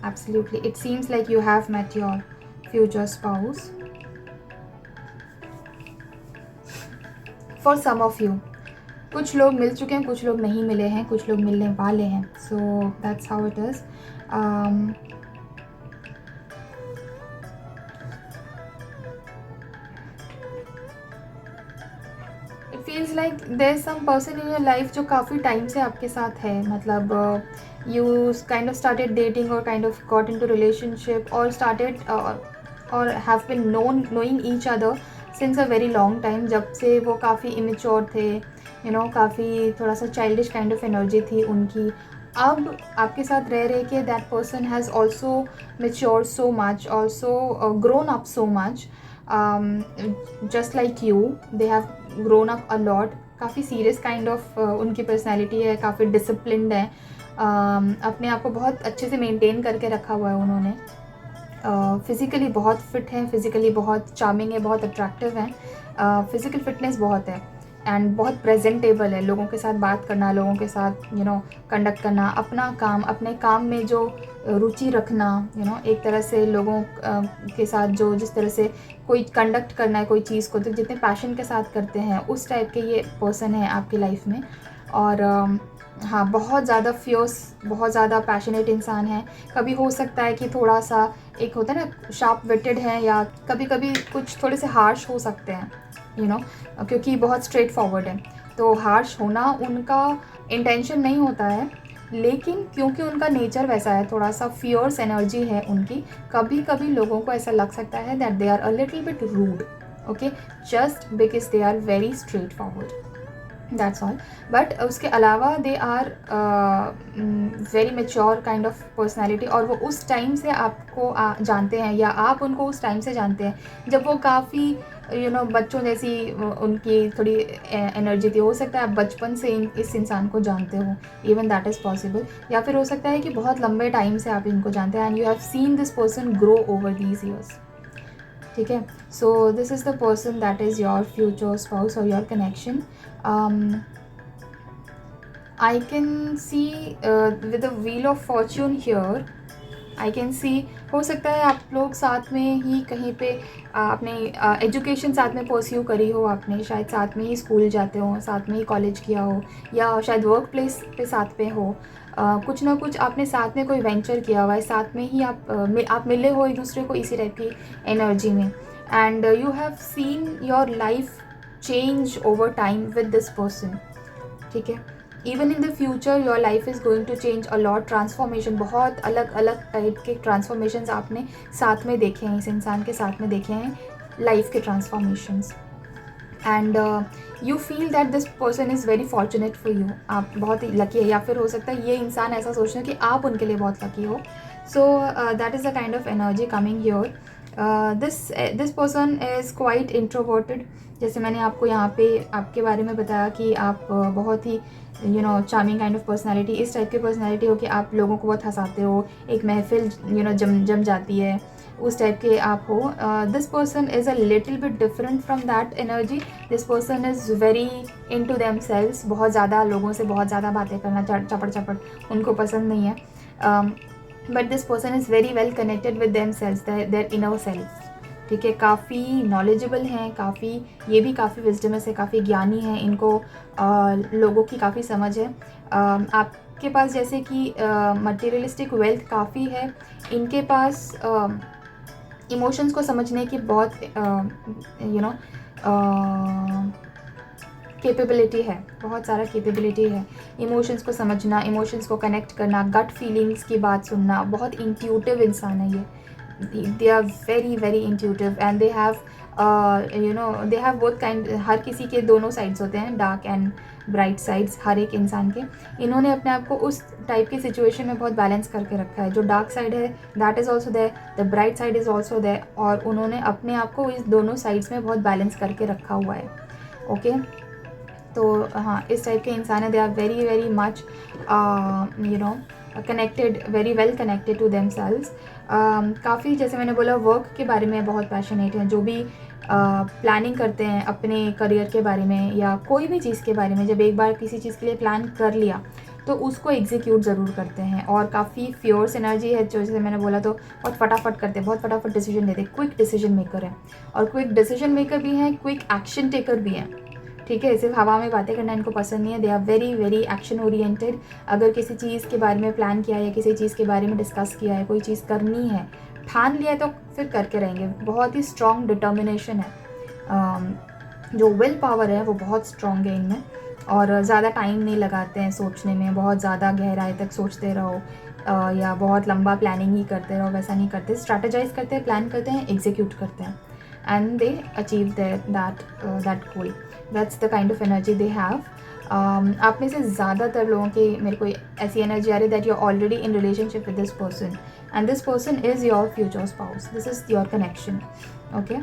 absolutely, it seems like you have met your future spouse. For some of you, कुछ लोग मिल चुके हैं, कुछ लोग नहीं मिले हैं, कुछ लोग मिलने वाले हैं. So that's how it is. It feels like there's some person in your life जो काफ़ी टाइम से आपके साथ है, मतलब you kind of started dating or kind of got into relationship or started or have been knowing each other since a very long time. जब से वो काफ़ी immature थे, काफ़ी थोड़ा सा childish kind of energy थी उनकी. अब आपके साथ रह रहे कि that person has also matured so much, also grown up so much, just like you, they have grown up a lot. काफ़ी सीरियस काइंड ऑफ उनकी पर्सनैलिटी है, काफ़ी डिसिप्लिन्ड है, अपने आप को बहुत अच्छे से मेंटेन करके रखा हुआ है उन्होंने. फिज़िकली बहुत फिट हैं, फिज़िकली बहुत चार्मिंग है, बहुत अट्रैक्टिव हैं, फिज़िकल फिटनेस बहुत है, एंड बहुत प्रेजेंटेबल है. लोगों के साथ बात करना, लोगों के साथ कंडक्ट करना, अपना काम, अपने काम में जो रुचि रखना, एक तरह से लोगों के साथ जो जिस तरह से कोई कंडक्ट करना है कोई चीज़ को, तो जितने पैशन के साथ करते हैं, उस टाइप के ये पर्सन है आपकी लाइफ में. और हाँ, बहुत ज़्यादा फियर्स, बहुत ज़्यादा पैशनेट इंसान है. कभी हो सकता है कि थोड़ा सा एक होता है ना, शार्प विटेड है, या कभी कभी कुछ थोड़े से हार्श हो सकते हैं, क्योंकि बहुत स्ट्रेट फॉरवर्ड है. तो हार्श होना उनका इंटेंशन नहीं होता है, लेकिन क्योंकि उनका नेचर वैसा है, थोड़ा सा फियर्स एनर्जी है उनकी, कभी कभी लोगों को ऐसा लग सकता है that they are a little bit rude, okay, just because they are very straight forward, that's all. But उसके अलावा they are very mature kind of personality, और वो उस टाइम से आपको जानते हैं, या आप उनको उस टाइम से जानते हैं जब वो काफ़ी बच्चों जैसी उनकी थोड़ी एनर्जी थी. हो सकता है आप बचपन से इस इंसान को जानते हो, इवन दैट इज़ पॉसिबल. या फिर हो सकता है कि बहुत लंबे टाइम से आप इनको जानते हैं, and you have seen this person grow over these years. ठीक है. So this is the person that is your future spouse or your connection. I can see with the wheel of fortune here. I can see हो सकता है आप लोग साथ में ही कहीं पे आपने एजुकेशन साथ में परस्यू करी हो, आपने शायद साथ में ही स्कूल जाते हो, साथ में ही कॉलेज किया हो, या शायद वर्क प्लेस पे साथ में हो. कुछ ना कुछ आपने साथ में कोई वेंचर किया हुआ है, साथ में ही आप मिले हो एक दूसरे को इसी टाइप की एनर्जी में. And you have seen your life change over time with this person. ठीक है. Even in the future your life is going to change a lot. Transformation, बहुत अलग अलग टाइप के ट्रांसफॉर्मेशंस आपने साथ में देखे हैं, इस इंसान के साथ में देखे हैं लाइफ के transformations. And you feel that this person is very fortunate for you. आप बहुत ही लकी है, या फिर हो सकता है ये इंसान ऐसा सोच रहे हैं कि आप उनके लिए बहुत लकी हो. So that is the kind of energy coming here. This person is quite introverted. जैसे मैंने आपको यहाँ पे आपके बारे में बताया कि आप बहुत ही चार्मिंग काइंड ऑफ पर्सनैलिटी, इस टाइप की पर्सनैलिटी हो कि आप लोगों को बहुत हंसाते हो, एक महफिल जम जाती है, उस टाइप के आप हो. This person is a little bit different from that energy. This person is very in to themselves. बहुत ज़्यादा लोगों से बहुत ज़्यादा बातें करना, चपड़ उनको पसंद नहीं है. But this person is very well connected with themselves, their inner self. ठीक है. काफ़ी नॉलेजेबल हैं, काफ़ी, ये भी काफ़ी विजडमस है, काफ़ी ज्ञानी हैं. इनको लोगों की काफ़ी समझ है. आपके पास जैसे कि मटेरियलिस्टिक वेल्थ काफ़ी है. इनके पास इमोशंस को समझने की बहुत कैपेबिलिटी है, बहुत सारा कैपेबिलिटी है. इमोशंस को समझना, इमोशंस को कनेक्ट करना, गट फीलिंग्स की बात सुनना. बहुत इंट्यूटिव इंसान है ये. they are very intuitive and they have they have both kind. हर किसी के दोनों साइड्स होते हैं, डार्क एंड ब्राइट साइड्स हर एक इंसान के. इन्होंने अपने आप को उस टाइप की सिचुएशन में बहुत बैलेंस करके रखा है. जो डार्क साइड है that is also there, the bright side is also there, और उन्होंने अपने आप को इस दोनों साइड्स में बहुत बैलेंस करके रखा हुआ है. ओके. तो हाँ, इस टाइप के इंसान है. They are very much connected, very well connected to themselves. काफ़ी, जैसे मैंने बोला, वर्क के बारे में बहुत पैशनेट हैं. जो भी प्लानिंग करते हैं अपने करियर के बारे में या कोई भी चीज़ के बारे में, जब एक बार किसी चीज़ के लिए प्लान कर लिया तो उसको एग्जीक्यूट ज़रूर करते हैं. और काफ़ी फ्योर्स एनर्जी है, जो जैसे मैंने बोला, तो बहुत फटाफट करते हैं, बहुत फटाफट डिसीजन लेते हैं. क्विक डिसीजन मेकर है, और क्विक डिसीजन मेकर भी हैं, क्विक एक्शन टेकर भी हैं. ठीक है. सिर्फ हवा में बातें करना इनको पसंद नहीं है. They are very action oriented. अगर किसी चीज़ के बारे में प्लान किया है या किसी चीज़ के बारे में डिस्कस किया है, कोई चीज़ करनी है, ठान लिया है, तो फिर करके रहेंगे. बहुत ही स्ट्रॉन्ग डिटर्मिनेशन है. जो विल पावर है वो बहुत स्ट्रॉन्ग है इनमें. और ज़्यादा टाइम नहीं लगाते हैं सोचने में, बहुत ज़्यादा गहराई तक सोचते रहो या बहुत लंबा प्लानिंग ही करते रहो, वैसा नहीं करते. स्ट्रैटेजाइज करते हैं, प्लान करते हैं, एग्जीक्यूट करते हैं, and they achieve that goal. That's the kind of energy they have. आप में से ज़्यादातर लोगों की मेरे को ऐसी एनर्जी आ रही है that you are already in relationship with this person, and this person is your future spouse. This is your connection. Okay.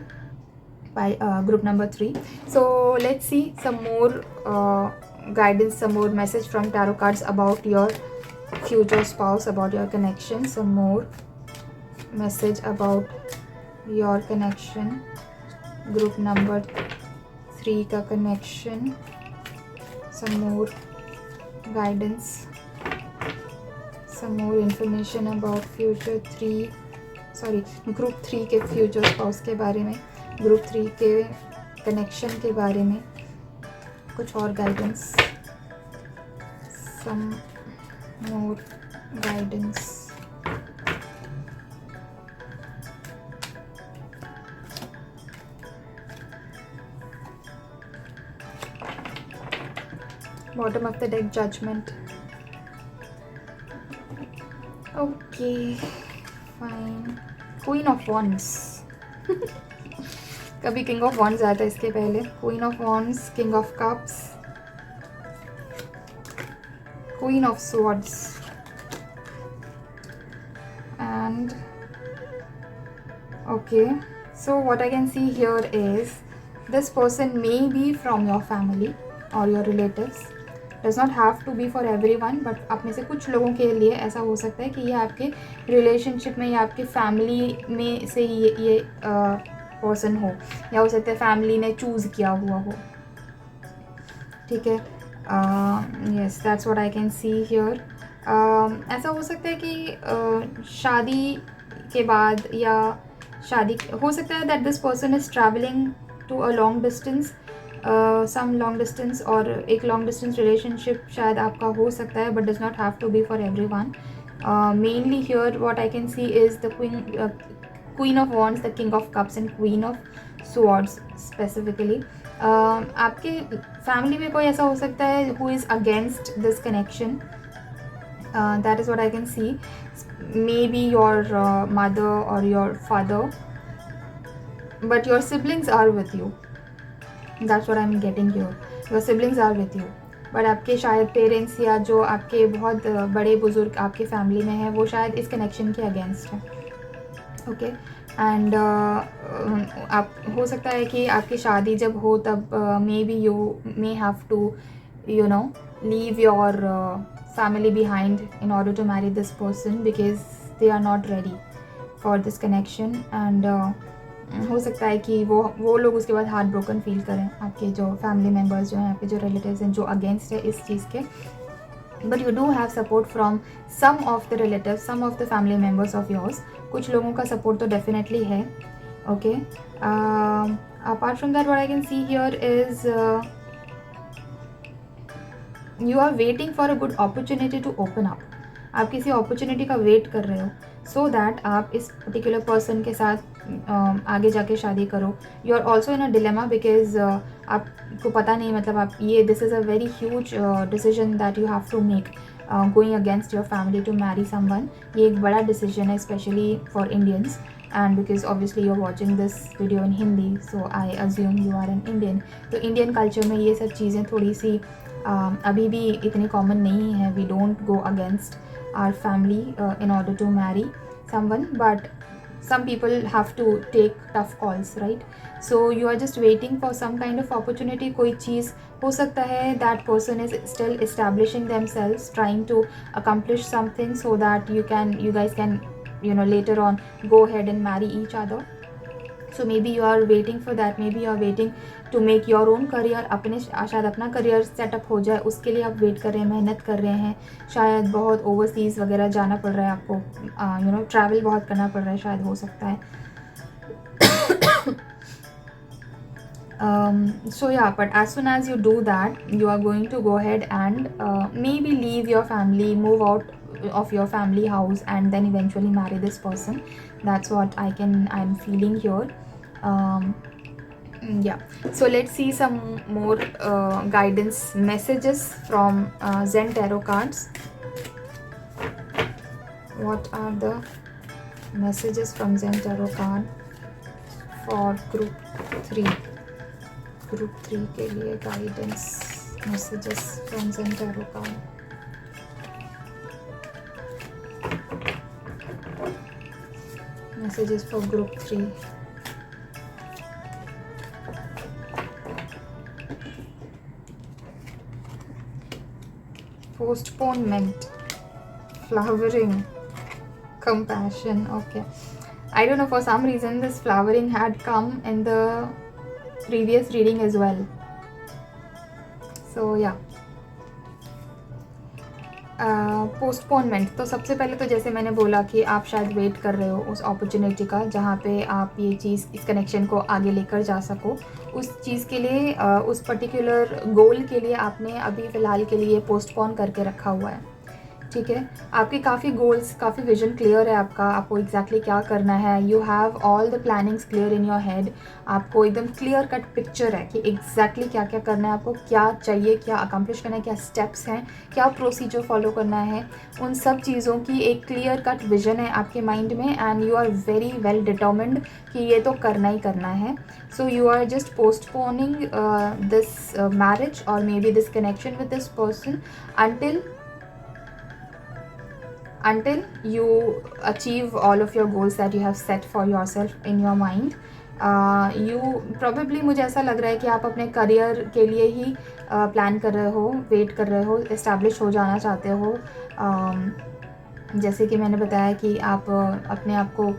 by group number 3. So let's see some more guidance, some more message from tarot cards about your future spouse, about your connection. Some more message about your connection, group number 3 का connection. Some more guidance, some more information about group 3 के future spouse के बारे में, group 3 के connection के बारे में कुछ और guidance. Some more guidance. Bottom of the deck, judgement. Okay, fine. Queen of wands. कभी किंग ऑफ वॉन्ड्स आया था इसके पहले. Queen of wands, king of cups, queen of swords, and okay. So what I can see here is this person may be from your family or your relatives. Does not have to be for everyone, but आप में से कुछ लोगों के लिए ऐसा हो सकता है कि ये आपके रिलेशनशिप में या आपके फैमिली में से ये पर्सन हो, या हो सकता है फैमिली ने चूज़ किया हुआ हो, ठीक है। Yes, that's what I can see here. ऐसा हो सकता है कि शादी के बाद या शादी हो सकता है that this person is travelling to a long distance, some long distance, और एक लॉन्ग डिस्टेंस रिलेशनशिप शायद आपका हो सकता है, but does not have to be for everyone. Mainly here what I can see is the queen of wands, the king of cups and queen of swords specifically. आपके family में कोई ऐसा हो सकता है who is against this connection, that is what I can see. Maybe your mother or your father, but your siblings are with you, that's what I am getting here, your siblings are with you. But आपके शायद parents या जो आपके बहुत बड़े बुजुर्ग आपके family में हैं वो शायद इस कनेक्शन के अगेंस्ट हैं, ओके। एंड आप हो सकता है कि आपकी शादी जब हो तब maybe you may have to you know leave your family behind in order to marry this person because they are not ready for this connection, and हो सकता है कि वो लोग उसके बाद हार्ट ब्रोकन फील करें, आपके जो फैमिली मेम्बर्स जो हैं, आपके जो रिलेटिव्स हैं जो अगेंस्ट है इस चीज़ के। But you do have support from some of the relative, some of the family members of yours, कुछ लोगों का सपोर्ट तो डेफिनेटली है, okay. Apart from that what I can see here is you are waiting for a good opportunity to open up. आप किसी opportunity का wait कर रहे हो सो दैट आप इस पर्टिकुलर पर्सन के साथ आगे जाके शादी करो। You are also in a dilemma because आपको पता नहीं, मतलब आप ये this is a very huge decision that you have to make, going against your family to marry someone. ये एक बड़ा डिसीजन है specially for Indians, and because obviously you're watching this video in Hindi, so I assume you are an Indian। तो Indian culture में ये सब चीज़ें थोड़ी सी अभी भी इतनी कॉमन नहीं है। We don't go against our family in order to marry someone, but some people have to take tough calls, right? So you are just waiting for some kind of opportunity। कोई चीज़ हो सकता है that person is still establishing themselves, trying to accomplish something so that you guys can later on go ahead and marry each other। So maybe you are waiting for that, maybe you are waiting to make your own career, अपने शायद अपना career setup हो जाए उसके लिए आप wait कर रहे हैं, मेहनत कर रहे हैं, शायद बहुत ओवरसीज़ वगैरह जाना पड़ रहा है आपको, ट्रैवल बहुत करना पड़ रहा है, शायद हो सकता है। So yeah, but as soon as you do that, you are going to go ahead and maybe leave your family, move out of your family house, and then eventually marry this person. That's what I'm feeling here. Yeah, so let's see some more guidance messages from Zen Tarot cards. What are the messages from Zen Tarot card for group 3? Group 3 के लिए guidance messages from Zen Tarot card. Messages for group 3. Postponement, flowering, compassion. Okay, I don't know, for some reason this flowering had come in the previous reading as well, so yeah। Postponement, तो सबसे पहले तो जैसे मैंने बोला कि आप शायद वेट कर रहे हो उस अपॉर्चुनिटी का जहाँ पे आप ये चीज़, इस कनेक्शन को आगे लेकर जा सको। उस चीज़ के लिए, उस पर्टिकुलर गोल के लिए आपने अभी फ़िलहाल के लिए पोस्टपोन करके रखा हुआ है, ठीक है। आपके काफ़ी गोल्स, काफ़ी विजन क्लियर है आपका, आपको एग्जैक्टली क्या करना है। You have all the plannings clear in your head. आपको एकदम क्लियर कट पिक्चर है कि एग्जैक्टली क्या क्या करना है, आपको क्या चाहिए, क्या अकम्प्लिश करना है, क्या स्टेप्स हैं, क्या प्रोसीजर फॉलो करना है। उन सब चीज़ों की एक क्लियर कट विजन है आपके माइंड में, and you are very well determined कि ये तो करना ही करना है। So you are just postponing this marriage or maybe this connection with this person until you achieve all of your goals that you have set for yourself in your mind। you probably, मुझे ऐसा लग रहा है कि आप अपने career के लिए ही प्लान कर रहे हो, वेट कर रहे हो, इस्टेब्लिश हो जाना चाहते हो। जैसे कि मैंने बताया कि आप अपने आप को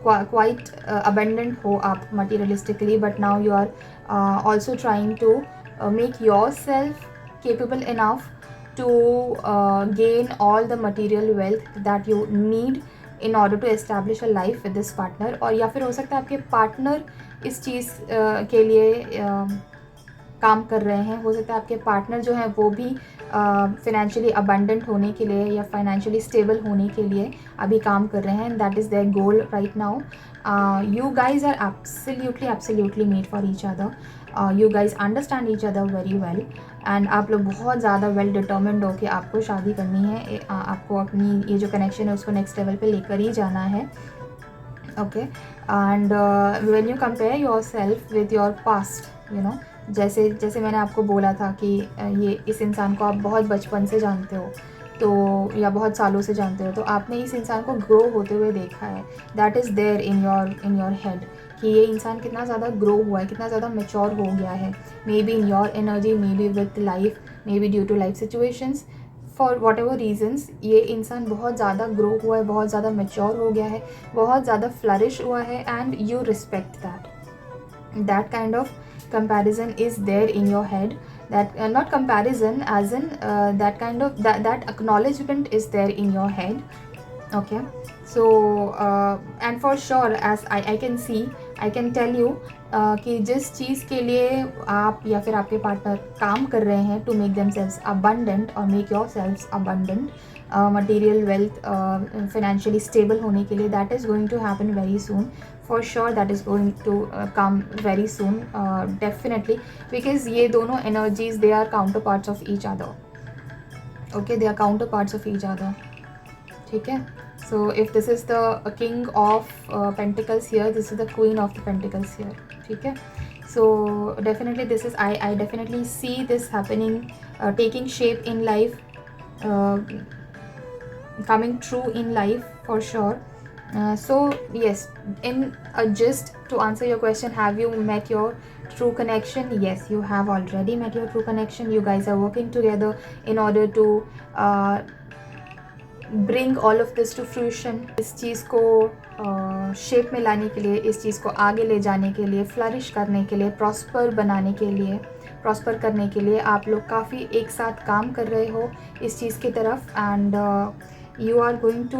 quite abundant हो आप materialistically, but now you are also trying to make yourself capable enough to gain all the material wealth that you need in order to establish a life with this partner. और या फिर हो सकता है आपके partner इस चीज़ के लिए काम कर रहे हैं। हो सकता है आपके पार्टनर जो हैं वो भी फाइनेंशियली अबंडेंट होने के लिए या फाइनेंशियली स्टेबल होने के लिए अभी काम कर रहे हैं। That is their goal right now. You guys are absolutely made for each other. You guys understand each other very well, and आप लोग बहुत ज़्यादा वेल डिटर्मिन्ड हो कि आपको शादी करनी है। आपको अपनी ये जो कनेक्शन है उसको नेक्स्ट लेवल पे लेकर ही जाना है। Okay, and when you compare yourself with your past, you know, जैसे मैंने आपको बोला था कि ये इस इंसान को आप बहुत बचपन से जानते हो तो या बहुत सालों से जानते हो, तो आपने इस इंसान को ग्रो होते हुए देखा है। That is there in your head कि ये इंसान कितना ज़्यादा ग्रो हुआ है, कितना ज़्यादा मैच्योर हो गया है। Maybe in your energy, maybe with life, maybe due to life situations, for whatever reasons ये इंसान बहुत ज़्यादा ग्रो हुआ है, बहुत ज़्यादा मैच्योर हो गया है, बहुत ज़्यादा फ्लरिश हुआ है, and you respect that kind of comparison is there in your head. That not comparison as in that kind of that acknowledgement is there in your head. Okay, so and for sure as I can see, I can tell you कि जिस चीज़ के लिए आप या फिर आपके partner काम कर रहे हैं to make themselves abundant और make yourselves abundant, material wealth, financially stable होने के लिए, that is going to happen very soon. For sure that is going to come very soon, definitely, because ये दोनों energies they are counterparts of each other. Okay, they are counterparts of each other. ठीक है, so if this is the king of pentacles here, this is the queen of the pentacles here. ठीक है, so definitely this is I definitely see this happening, taking shape in life, coming true in life for sure. So yes, in a gist, to answer your question, have you met your true connection? Yes, you have already met your true connection. You guys are working together in order to bring all of this to fruition. इस चीज़ को shape में लाने के लिए, इस चीज़ को आगे ले जाने के लिए, फ्लरिश करने के लिए, प्रॉस्पर बनाने के लिए, प्रॉस्पर करने के लिए आप लोग काफ़ी एक साथ काम कर रहे हो इस चीज़ की तरफ, and you are going to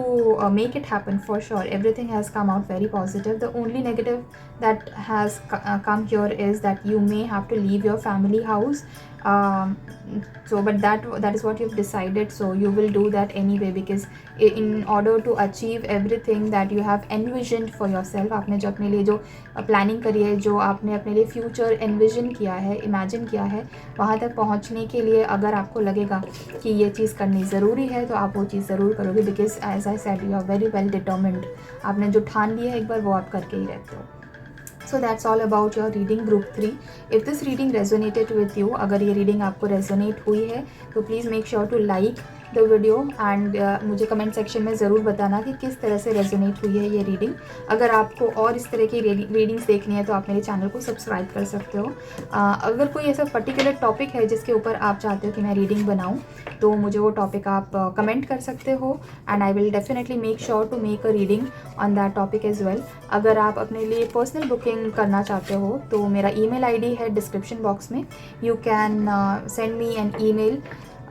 make it happen for sure. Everything has come out very positive. The only negative that has come here is that you may have to leave your family house, so but that is what you've decided, so you will do that anyway, because in order to achieve everything that you have envisioned for yourself, आपने जो अपने लिए जो planning करी है, जो आपने अपने लिए फ्यूचर एनविजन किया है, इमेजिन किया है, वहाँ तक पहुँचने के लिए अगर आपको लगेगा कि ये चीज़ करनी ज़रूरी है तो आप वो चीज़ ज़रूर करोगे, because as I said you are very well determined. आपने जो ठान लिया है एक बार वो आप करके ही रहते हो। So that's all about your reading group 3. If this reading resonated with you, अगर ये reading आपको resonate हुई है तो please make sure to like the video and मुझे comment section में ज़रूर बताना कि किस तरह से resonate हुई है ये reading। अगर आपको और इस तरह की readings देखनी है तो आप मेरे चैनल को सब्सक्राइब कर सकते हो। अगर कोई ऐसा पर्टिकुलर टॉपिक है जिसके ऊपर आप चाहते हो कि मैं रीडिंग बनाऊँ तो मुझे वो टॉपिक आप कमेंट कर सकते हो, and I will definitely make sure to make a reading on that topic as well. अगर आप अपने लिए पर्सनल बुकिंग करना चाहते हो तो मेरा email ID है डिस्क्रिप्शन बॉक्स में, you can send me an email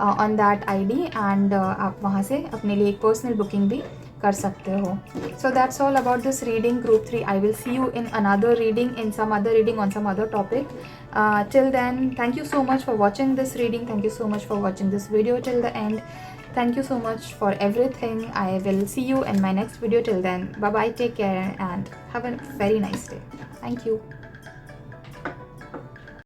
on that ID, एंड आप वहाँ से अपने लिए एक पर्सनल बुकिंग भी कर सकते हो। So that's all about this reading group 3. I will see you in another reading, in some other reading on some other topic. Till then, thank you so much for watching this reading. Thank you so much for watching this video till the end. Thank you so much for everything. I will see you in my next video. Till then, bye bye, take care, and have a very nice day. Thank you.